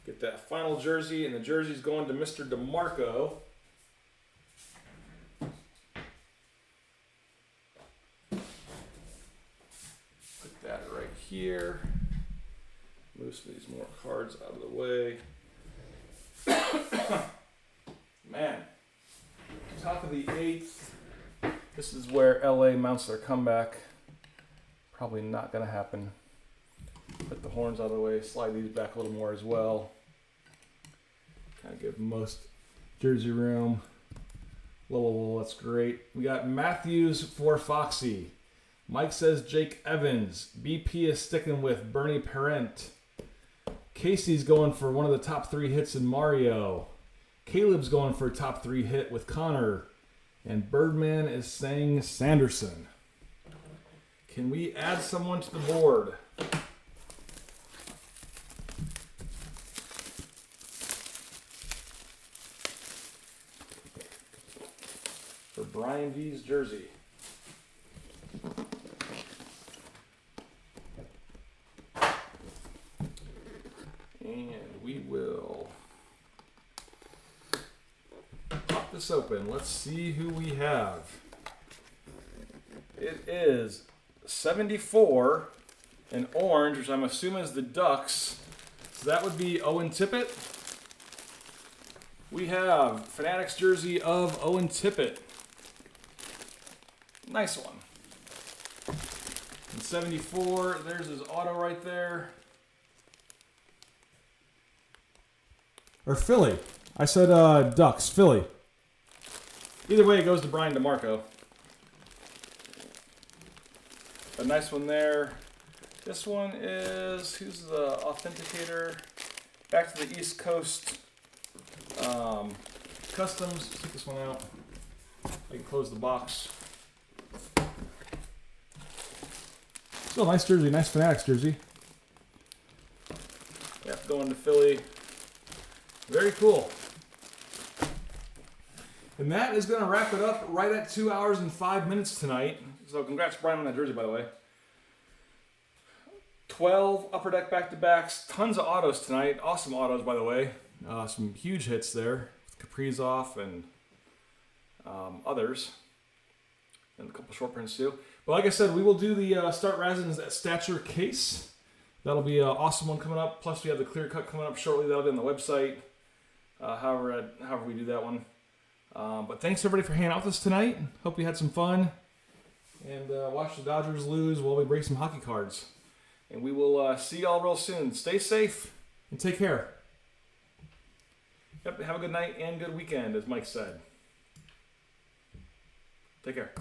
A: Get that final jersey, and the jersey's going to Mr. DeMarco. Put that right here. Move some of these more cards out of the way. Man, top of the 8th. This is where LA mounts their comeback. Probably not going to happen. Put the horns out of the way, slide these back a little more as well. Kind of give most jersey room. Whoa, that's great. We got Matthews for Foxy. Mike says Jake Evans. BP is sticking with Bernie Parent. Casey's going for one of the top 3 hits in Mario. Caleb's going for a top 3 hit with Connor. And Birdman is saying Sanderson. Can we add someone to the board? For Brian V's jersey. And we will pop this open. Let's see who we have. It is 74 in orange, which I'm assuming is the Ducks. So that would be Owen Tippett. we have Fanatics jersey of Owen Tippett. Nice one. And 74, there's his auto right there. Or Philly. I said Ducks, Philly. Either way, it goes to Brian DeMarco. A nice one there. This one is, who's the authenticator? Back to the East Coast Customs. Let's take this one out. I can close the box. Still a nice jersey, nice Fanatics jersey. Yeah, going to Philly. Very cool. And that is going to wrap it up right at 2 hours and 5 minutes tonight. So congrats, Brian, on that jersey, by the way. 12 Upper Deck back-to-backs. Tons of autos tonight. Awesome autos, by the way. Some huge hits there. Kaprizov and others. And a couple short prints, too. But like I said, we will do the Start Razins Stature case. That'll be an awesome one coming up. Plus, we have the clear cut coming up shortly. That'll be on the website. However we do that one. But thanks everybody for hanging out with us tonight. Hope you had some fun. And watch the Dodgers lose while we break some hockey cards. And we will see y'all real soon. Stay safe and take care. Yep, have a good night and good weekend, as Mike said. Take care.